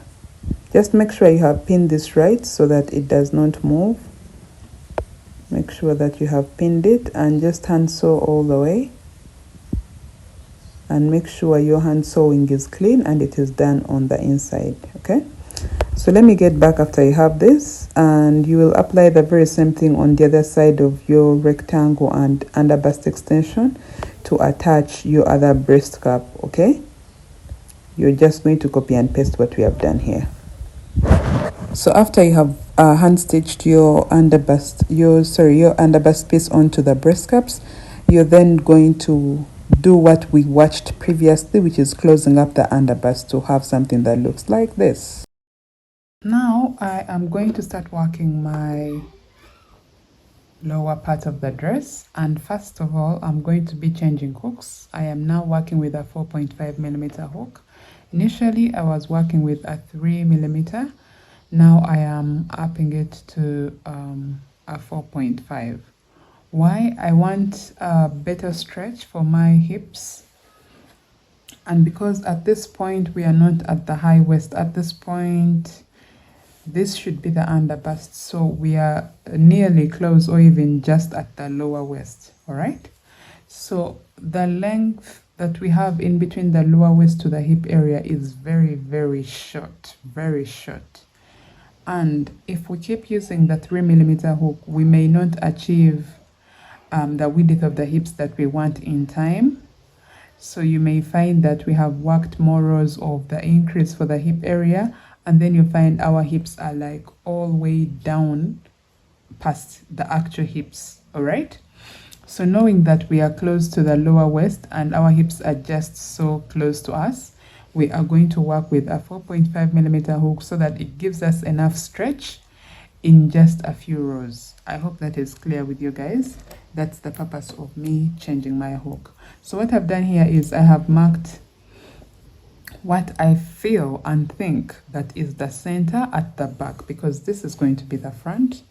just make sure you have pinned this right so that it does not move. Make sure that you have pinned it and just hand sew all the way, and make sure your hand sewing is clean and it is done on the inside. Okay, so let me get back after you have this, and you will apply the very same thing on the other side of your rectangle and underbust extension to attach your other breast cup. Okay, you're just going to copy and paste what we have done here. So after you have hand stitched your underbust piece onto the breast cups, you're then going to do what we watched previously, which is closing up the underbust to have something that looks like this. Now I am going to start working my lower part of the dress, and first of all I'm going to be changing hooks. I am now working with a 4.5mm hook. Initially I was working with a 3mm. Now I am upping it to a 4.5. Why? I want a better stretch for my hips, and because at this point we are not at the high waist. At this point this should be the underbust, so we are nearly close or even just at the lower waist. All right, so the length that we have in between the lower waist to the hip area is very short, very short. And if we keep using the 3mm hook, we may not achieve the width of the hips that we want in time. So you may find that we have worked more rows of the increase for the hip area, and then you find our hips are like all the way down past the actual hips. All right, So knowing that we are close to the lower waist and our hips are just so close to us, we are going to work with a 4.5 millimeter hook so that it gives us enough stretch in just a few rows. I hope that is clear with you guys. That's the purpose of me changing my hook. So what I've done here is I have marked what I feel and think that is the center at the back, because this is going to be the front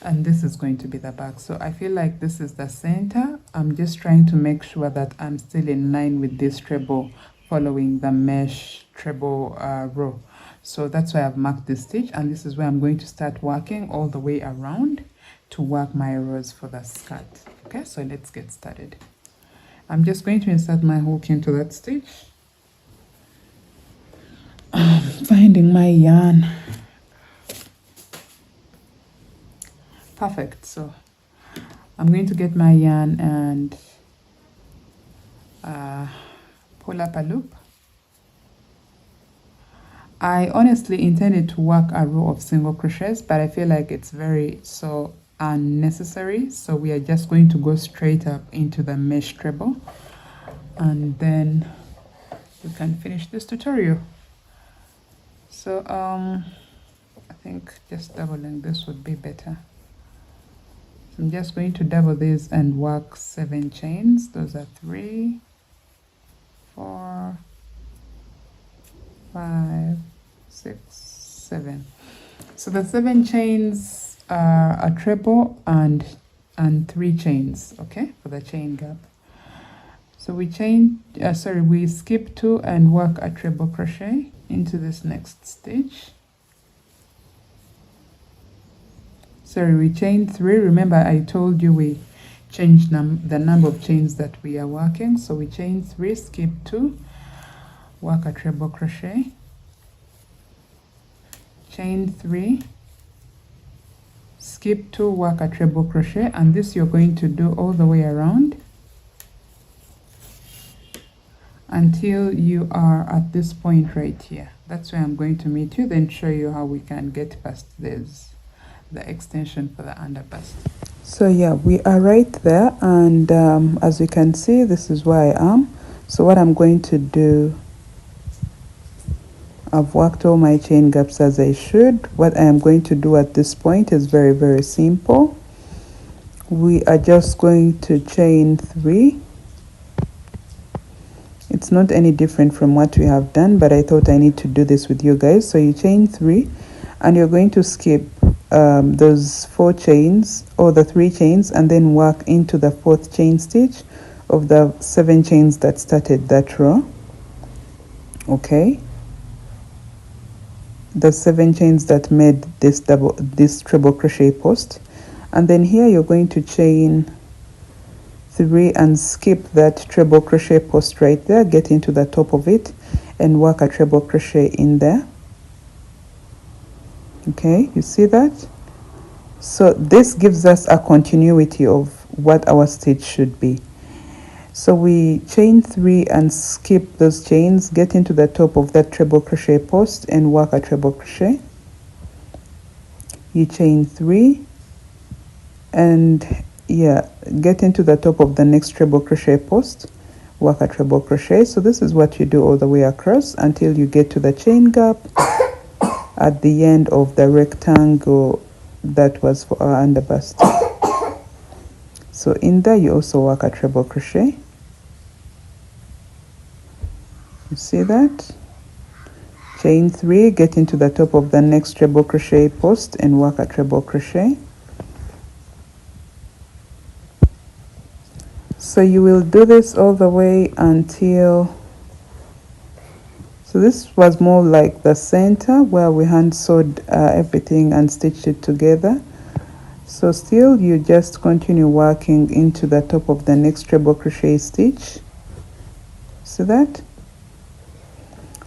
and this is going to be the back. So I feel like this is the center. I'm just trying to make sure that I'm still in line with this treble, following the mesh treble row. So that's why I've marked this stitch, and this is where I'm going to start working all the way around to work my rows for the skirt. Okay, so let's get started. I'm just going to insert my hook into that stitch. Finding my yarn. Perfect. So I'm going to get my yarn and pull up a loop. I honestly intended to work a row of single crochets, but I feel like it's very so unnecessary, so we are just going to go straight up into the mesh treble, and then we can finish this tutorial. So I think just doubling this would be better. So I'm just going to double this and work 7 chains. Those are 3, 4, 5, 6, 7. So the 7 chains are a treble and 3 chains, okay, for the chain gap. So we we skip 2 and work a treble crochet into this next stitch. We chain 3. Remember I told you we changed the number of chains that we are working. So we chain 3, skip 2, work a treble crochet, chain 3, skip 2, work a treble crochet, and this you're going to do all the way around until you are at this point right here. That's where I'm going to meet you, then show you how we can get past this, the extension for the underbust. So yeah, we are right there, and as you can see, this is where I am. So what I'm going to do, I've worked all my chain gaps as I should. What I am going to do at this point is very, very simple. We are just going to chain 3. It's not any different from what we have done, but I thought I need to do this with you guys. So you chain 3 and you're going to skip those 4 chains or the 3 chains, and then work into the 4th chain stitch of the 7 chains that started that row. Okay, the 7 chains that made this treble crochet post, and then here you're going to chain 3 and skip that treble crochet post right there, get into the top of it and work a treble crochet in there. Okay, you see that? So this gives us a continuity of what our stitch should be. So we chain 3 and skip those chains, get into the top of that treble crochet post and work a treble crochet. You chain 3 and get into the top of the next treble crochet post, work a treble crochet. So this is what you do all the way across until you get to the chain gap at the end of the rectangle that was for our underbust. So in there you also work a treble crochet. You see that? Chain 3, get into the top of the next treble crochet post and work a treble crochet. So you will do this all the way until, so this was more like the center where we hand sewed everything and stitched it together. So still you just continue working into the top of the next treble crochet stitch. See that?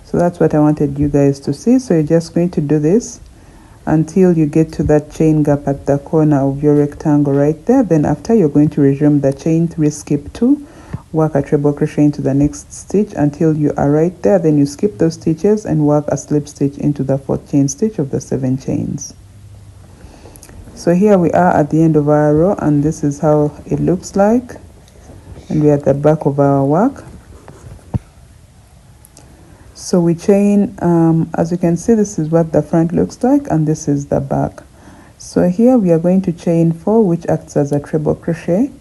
So that's what I wanted you guys to see. So you're just going to do this until you get to that chain gap at the corner of your rectangle right there. Then after, you're going to resume the chain 3, skip 2, work a treble crochet into the next stitch until you are right there. Then you skip those stitches and work a slip stitch into the 4th chain stitch of the 7 chains. So here we are at the end of our row, and this is how it looks like, and we're at the back of our work. So we chain, as you can see, this is what the front looks like, and this is the back. So here we are going to chain 4, which acts as a treble crochet,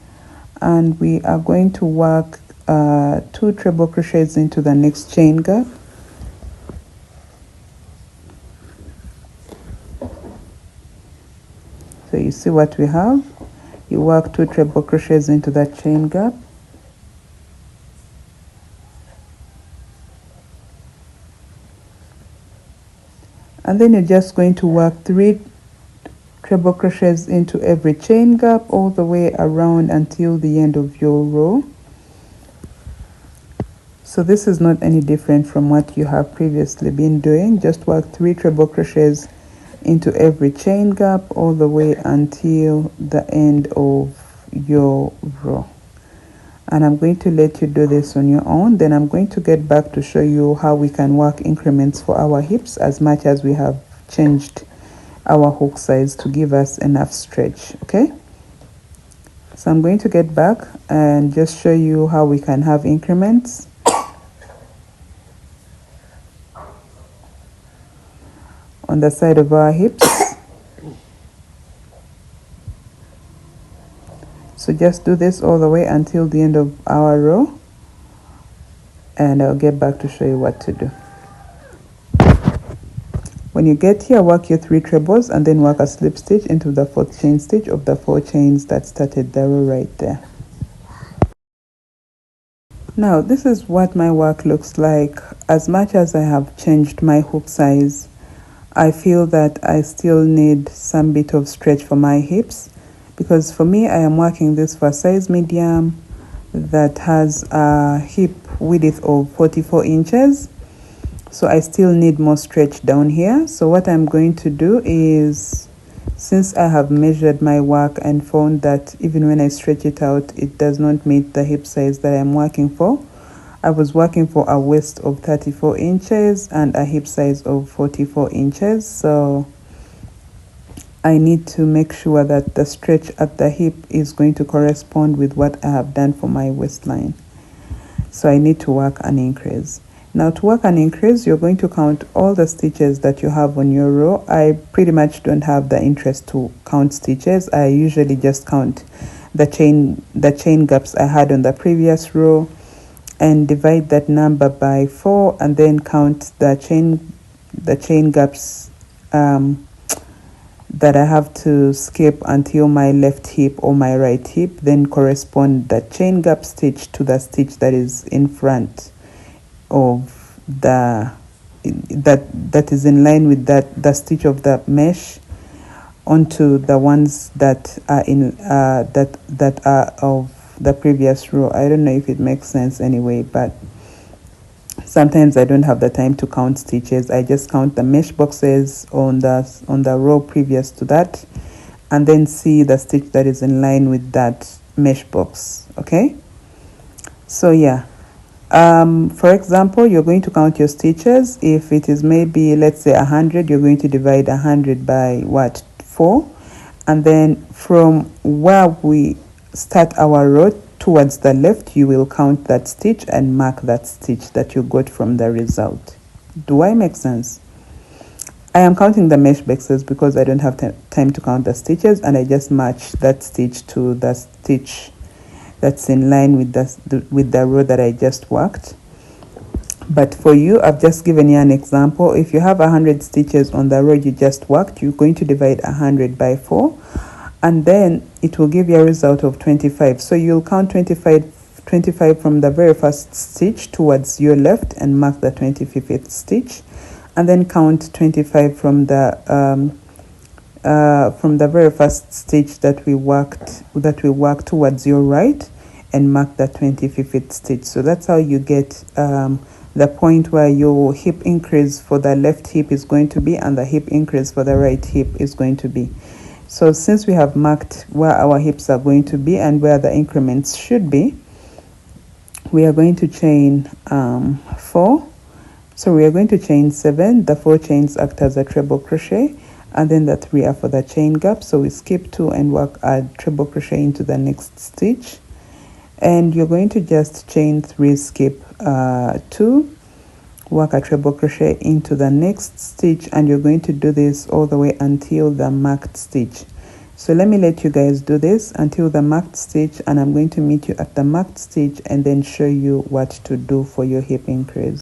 and we are going to work 2 treble crochets into the next chain gap. So you see what we have. You work 2 treble crochets into that chain gap, and then you're just going to work 3 treble crochets into every chain gap all the way around until the end of your row. So this is not any different from what you have previously been doing. Just work 3 treble crochets into every chain gap all the way until the end of your row. And I'm going to let you do this on your own. Then I'm going to get back to show you how we can work increments for our hips, as much as we have changed our hook size to give us enough stretch. Okay, so I'm going to get back and just show you how we can have increments. On the side of our hips. So just do this all the way until the end of our row, and I'll get back to show you what to do. When you get here, work your 3 trebles and then work a slip stitch into the 4th chain stitch of the 4 chains that started the row right there. Now this is what my work looks like. As much as I have changed my hook size, I feel that I still need some bit of stretch for my hips, because for me, I am working this for a size medium that has a hip width of 44 inches. So I still need more stretch down here. So what I'm going to do is, since I have measured my work and found that even when I stretch it out, it does not meet the hip size that I'm working for. I was working for a waist of 34 inches and a hip size of 44 inches. So I need to make sure that the stretch at the hip is going to correspond with what I have done for my waistline. So I need to work an increase. Now to work an increase, you're going to count all the stitches that you have on your row. I pretty much don't have the interest to count stitches. I usually just count the chain gaps I had on the previous row and divide that number by 4, and then count the chain gaps that I have to skip until my left hip or my right hip, then correspond the chain gap stitch to the stitch that is in front of that is in line with the stitch of the mesh onto the ones that are in that are of the previous row. I don't know if it makes sense anyway, but sometimes I don't have the time to count stitches. I just count the mesh boxes on the row previous to that, and then see the stitch that is in line with that mesh box. Okay, so yeah, for example, you're going to count your stitches. If it is maybe, let's say 100, you're going to divide 100 by 4, and then from where we start our row towards the left, you will count that stitch and mark that stitch that you got from the result. Do I make sense? I am counting the mesh boxes because I don't have time to count the stitches, and I just match that stitch to the stitch that's in line with the row that I just worked. But for you, I've just given you an example. If you have 100 stitches on the row you just worked, you're going to divide 100 by 4, and then it will give you a result of 25. So you'll count 25 from the very first stitch towards your left and mark the 25th stitch, and then count 25 from the very first stitch that we worked towards your right and mark the 25th stitch. So that's how you get the point where your hip increase for the left hip is going to be and the hip increase for the right hip is going to be. So since we have marked where our hips are going to be and where the increments should be, we are going to chain 4. So we are going to chain 7. The 4 chains act as a treble crochet, and then the 3 are for the chain gap. So we skip 2 and work a treble crochet into the next stitch, and you're going to just chain 3, skip 2, work a treble crochet into the next stitch, and you're going to do this all the way until the marked stitch. So let me let you guys do this until the marked stitch, and I'm going to meet you at the marked stitch and then show you what to do for your hip increase.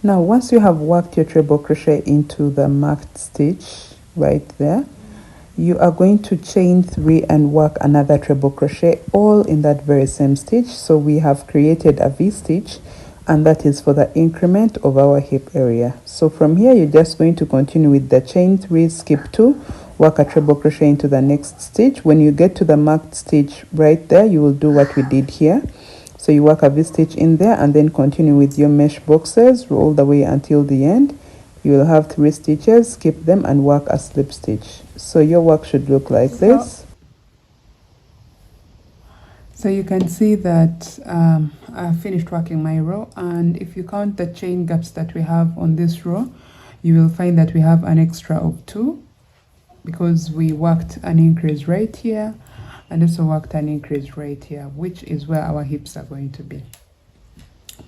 Now once you have worked your treble crochet into the marked stitch right there, you are going to chain 3 and work another treble crochet all in that very same stitch. So we have created a V stitch, and that is for the increment of our hip area. So from here you're just going to continue with the chain 3, skip 2, work a treble crochet into the next stitch. When you get to the marked stitch right there, you will do what we did here. So you work a V stitch in there and then continue with your mesh boxes all the way until the end. You will have 3 stitches, skip them and work a slip stitch. So your work should look like this. So you can see that I finished working my row, and if you count the chain gaps that we have on this row, you will find that we have an extra of 2 because we worked an increase right here and also worked an increase right here, which is where our hips are going to be.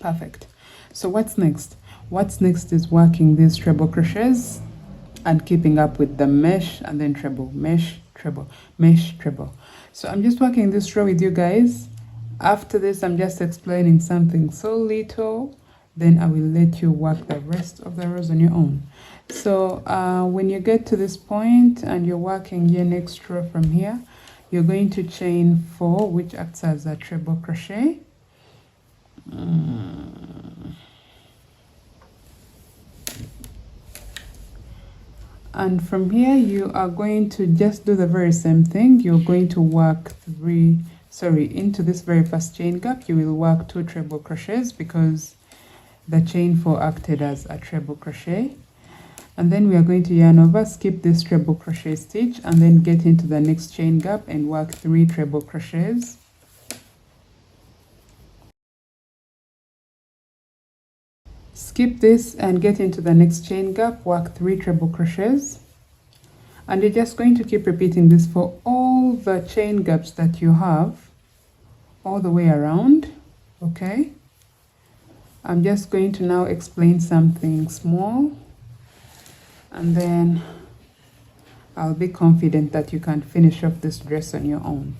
Perfect. So what's next? What's next is working these treble crochets and keeping up with the mesh and then treble, mesh, treble, mesh, treble. So I'm just working this row with you guys. After this, I'm just explaining something so little, then I will let you work the rest of the rows on your own. So when you get to this point and you're working your next row from here, you're going to chain 4, which acts as a treble crochet. And from here you are going to just do the very same thing. You're going to work into this very first chain gap you will work 2 treble crochets because the chain 4 acted as a treble crochet, and then we are going to yarn over, skip this treble crochet stitch and then get into the next chain gap and work 3 treble crochets. Skip this and get into the next chain gap, work 3 treble crochets, and you're just going to keep repeating this for all the chain gaps that you have all the way around. Okay, I'm just going to now explain something small, and then I'll be confident that you can finish off this dress on your own.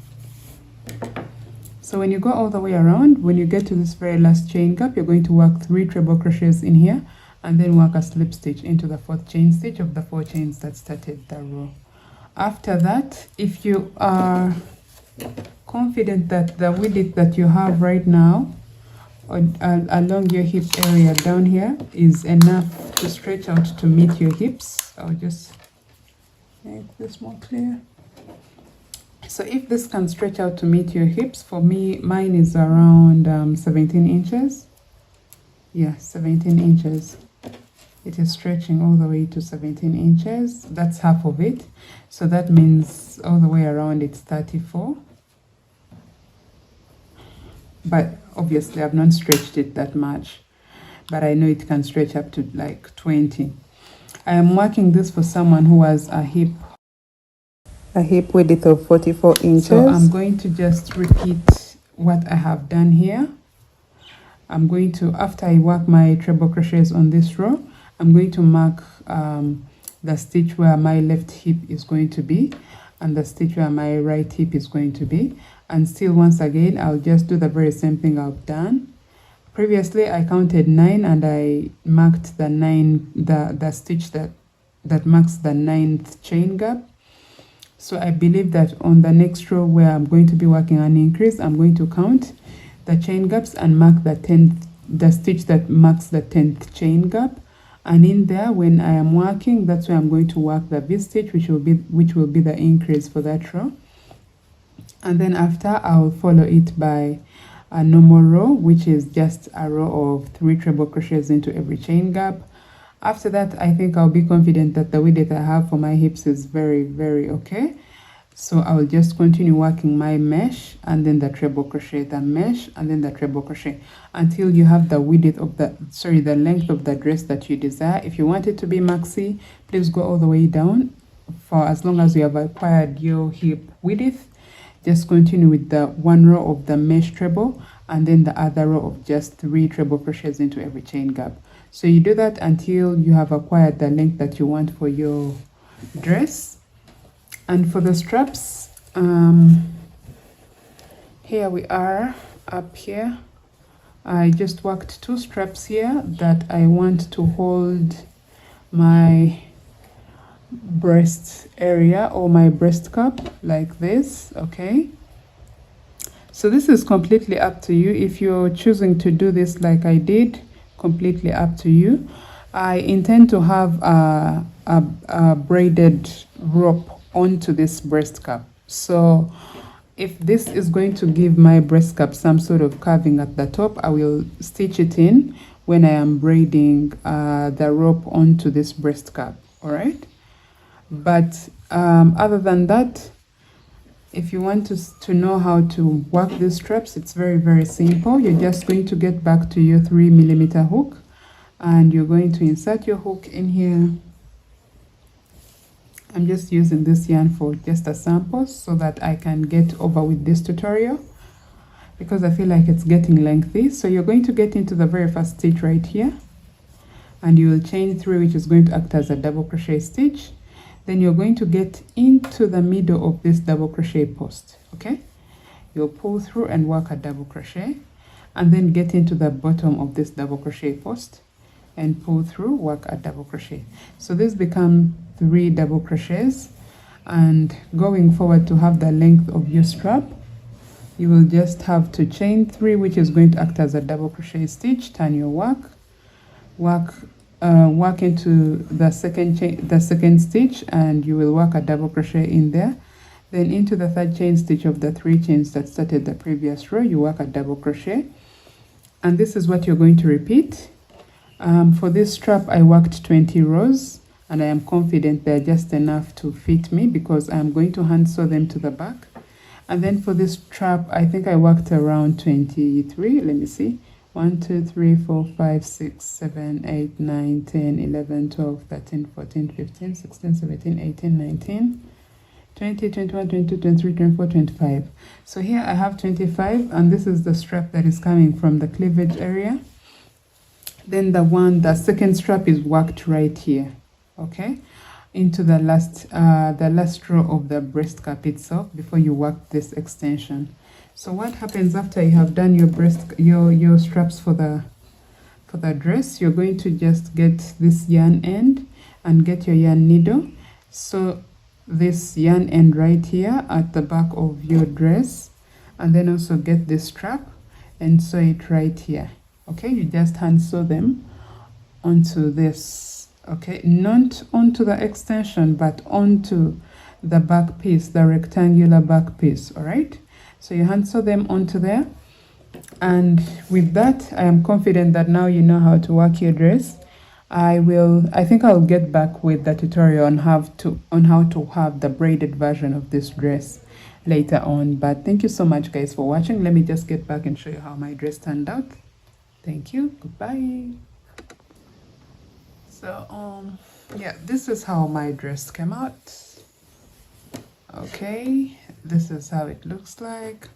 So when you go all the way around, when you get to this very last chain gap, you're going to work 3 treble crochets in here and then work a slip stitch into the 4th chain stitch of the 4 chains that started the row. After that, if you are confident that the width that you have right now along your hip area down here is enough to stretch out to meet your hips, I'll just make this more clear. So if this can stretch out to meet your hips, for me, mine is around 17 inches. Yeah, 17 inches. It is stretching all the way to 17 inches. That's half of it. So that means all the way around it's 34. But obviously I've not stretched it that much. But I know it can stretch up to like 20. I am working this for someone who has a hip width of 44 inches. So I'm going to just repeat what I have done here. I'm going to, after I work my treble crochets on this row, I'm going to mark the stitch where my left hip is going to be and the stitch where my right hip is going to be. And still, once again, I'll just do the very same thing I've done. Previously, I counted 9 and I marked the stitch that marks the 9th chain gap. So I believe that on the next row where I'm going to be working an increase, I'm going to count the chain gaps and mark the stitch that marks the 10th chain gap. And in there, when I am working, that's where I'm going to work the V stitch, which will be the increase for that row. And then after, I'll follow it by a normal row, which is just a row of 3 treble crochets into every chain gap. After that, I think I'll be confident that the width I have for my hips is very, very okay. So I will just continue working my mesh and then the treble crochet, the mesh and then the treble crochet until you have the width of the length of the dress that you desire. If you want it to be maxi, please go all the way down. For as long as you have acquired your hip width, just continue with the one row of the mesh treble and then the other row of just 3 treble crochets into every chain gap. So you do that until you have acquired the length that you want for your dress. And for the straps, here we are up here. I just worked 2 straps here that I want to hold my breast area or my breast cup like this. Okay, so this is completely up to you. If you're choosing to do this like I did, completely up to you. I intend to have a braided rope onto this breast cup. So if this is going to give my breast cup some sort of carving at the top, I will stitch it in when I am braiding the rope onto this breast cup. All right, but other than that, if you want to know how to work these straps, it's very simple. You're just going to get back to your 3mm hook and you're going to insert your hook in here. I'm just using this yarn for just a sample so that I can get over with this tutorial because I feel like it's getting lengthy. So you're going to get into the very first stitch right here and you will chain 3, which is going to act as a double crochet stitch. Then you're going to get into the middle of this double crochet post. Okay, you'll pull through and work a double crochet and then get into the bottom of this double crochet post and pull through, work a double crochet. So this becomes 3 double crochets, and going forward to have the length of your strap, you will just have to chain 3, which is going to act as a double crochet stitch. Turn your work into the second stitch, and you will work a double crochet in there. Then into the 3rd chain stitch of the 3 chains that started the previous row, you work a double crochet, and this is what you're going to repeat. For this strap, I worked 20 rows, and I am confident they're just enough to fit me because I'm going to hand sew them to the back. And then for this strap, I think I worked around 23. Let me see. 1, 2, 3, 4, 5, 6, 7, 8, 9, 10, 11, 12, 13, 14, 15, 16, 17, 18, 19, 20, 21, 22, 23, 24, 25. So here I have 25, and this is the strap that is coming from the cleavage area. Then the second strap is worked right here, okay, into the last row of the breast cup itself before you work this extension. So what happens after you have done your straps for the dress? You're going to just get this yarn end and get your yarn needle. So this yarn end right here at the back of your dress, and then also get this strap and sew it right here. Okay, you just hand sew them onto this. Okay, not onto the extension but onto the back piece, the rectangular back piece. All right, so you hand sew them onto there, and with that I am confident that now you know how to work your dress. I think I'll get back with the tutorial on how to have the braided version of this dress later on. But thank you so much guys for watching. Let me just get back and show you how my dress turned out. Thank you. Goodbye. So yeah, this is how my dress came out. Okay, this is how it looks like.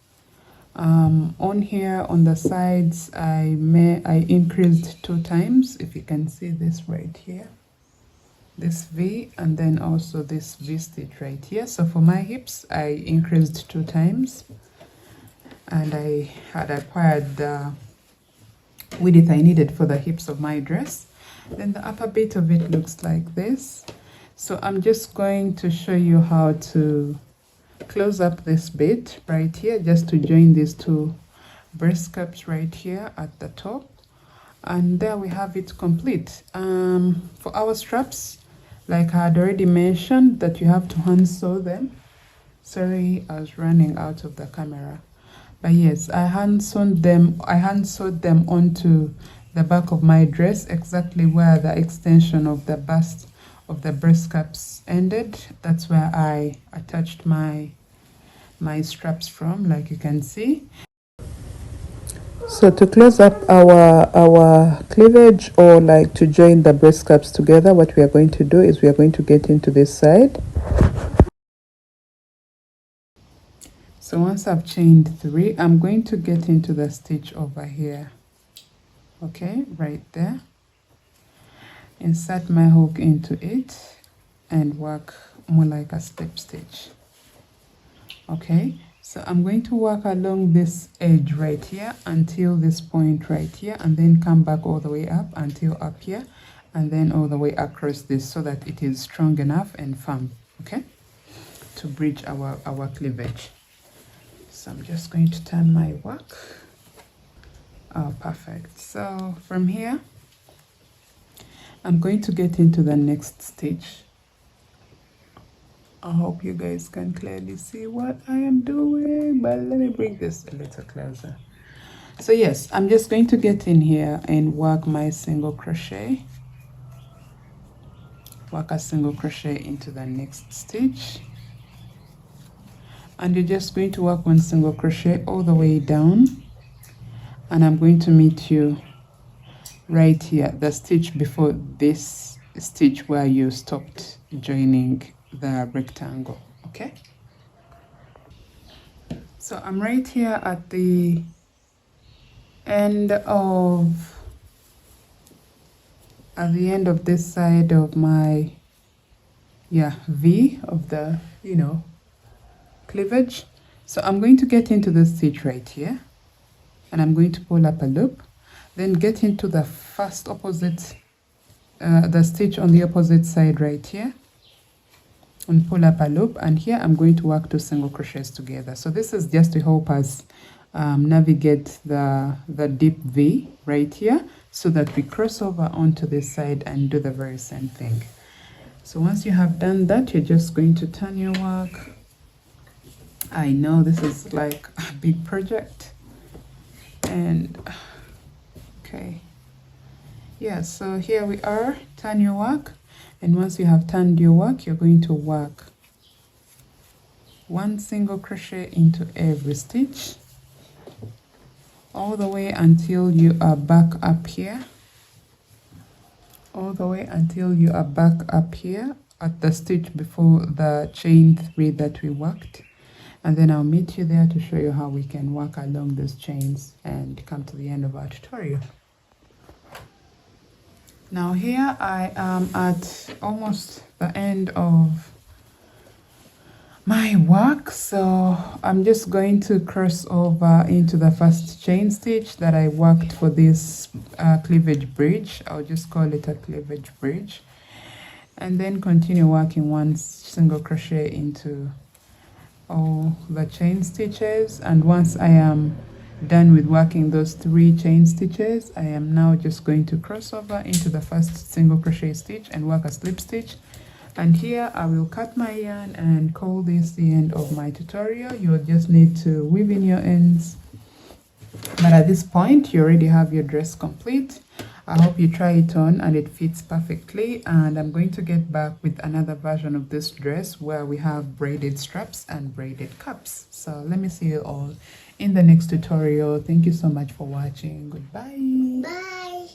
On here on the sides, I increased 2 times. If you can see this right here, this V, and then also this V stitch right here. So for my hips, I increased 2 times, and I had acquired the width I needed for the hips of my dress. Then the upper bit of it looks like this. So I'm just going to show you how to close up this bit right here, just to join these 2 breast cups right here at the top, and there we have it complete. For our straps, like I had already mentioned, that you have to hand sew them. Sorry, I was running out of the camera. But yes, I hand sewed them onto the back of my dress, exactly where the extension of the bust of the breast cups ended. That's where I attached my straps from, like you can see. So to close up our cleavage, or like to join the breast cups together, what we are going to do is we are going to get into this side. So once I've chained 3, I'm going to get into the stitch over here. Okay, right there. Insert my hook into it and work more like a slip stitch. Okay, so I'm going to work along this edge right here until this point right here, and then come back all the way up until up here, and then all the way across this, so that it is strong enough and firm, okay, to bridge our cleavage. So I'm just going to turn my work. Oh, perfect. So from here, I'm going to get into the next stitch. I hope you guys can clearly see what I am doing, but let me bring this a little closer. So yes, I'm just going to get in here and work my single crochet. Work a single crochet into the next stitch. And you're just going to work one single crochet all the way down. And I'm going to meet you right here, the stitch before this stitch where you stopped joining the rectangle. Okay, so I'm right here at the end of this side of my V of the cleavage. So I'm going to get into the stitch right here, and I'm going to pull up a loop, then get into the first opposite the stitch on the opposite side right here, and pull up a loop, and here I'm going to work 2 single crochets together. So this is just to help us navigate the deep V right here, so that we cross over onto this side and do the very same thing. So once you have done that, you're just going to turn your work. I know this is like a big project, and okay, yeah, so here we are. Turn your work, and once you have turned your work, you're going to work 1 single crochet into every stitch all the way until you are back up here, all the way until you are back up here at the stitch before the chain 3 that we worked. And then I'll meet you there to show you how we can work along those chains and come to the end of our tutorial. Now here I am at almost the end of my work, so I'm just going to cross over into the first chain stitch that I worked for this cleavage bridge. I'll just call it a cleavage bridge, and then continue working 1 single crochet into all the chain stitches. And once I am done with working those 3 chain stitches, I am now just going to cross over into the first single crochet stitch and work a slip stitch. And here I will cut my yarn and call this the end of my tutorial. You'll just need to weave in your ends, but at this point you already have your dress complete. I hope you try it on and it fits perfectly, and I'm going to get back with another version of this dress where we have braided straps and braided cups. So let me see you all in the next tutorial. Thank you so much for watching. Goodbye. Bye.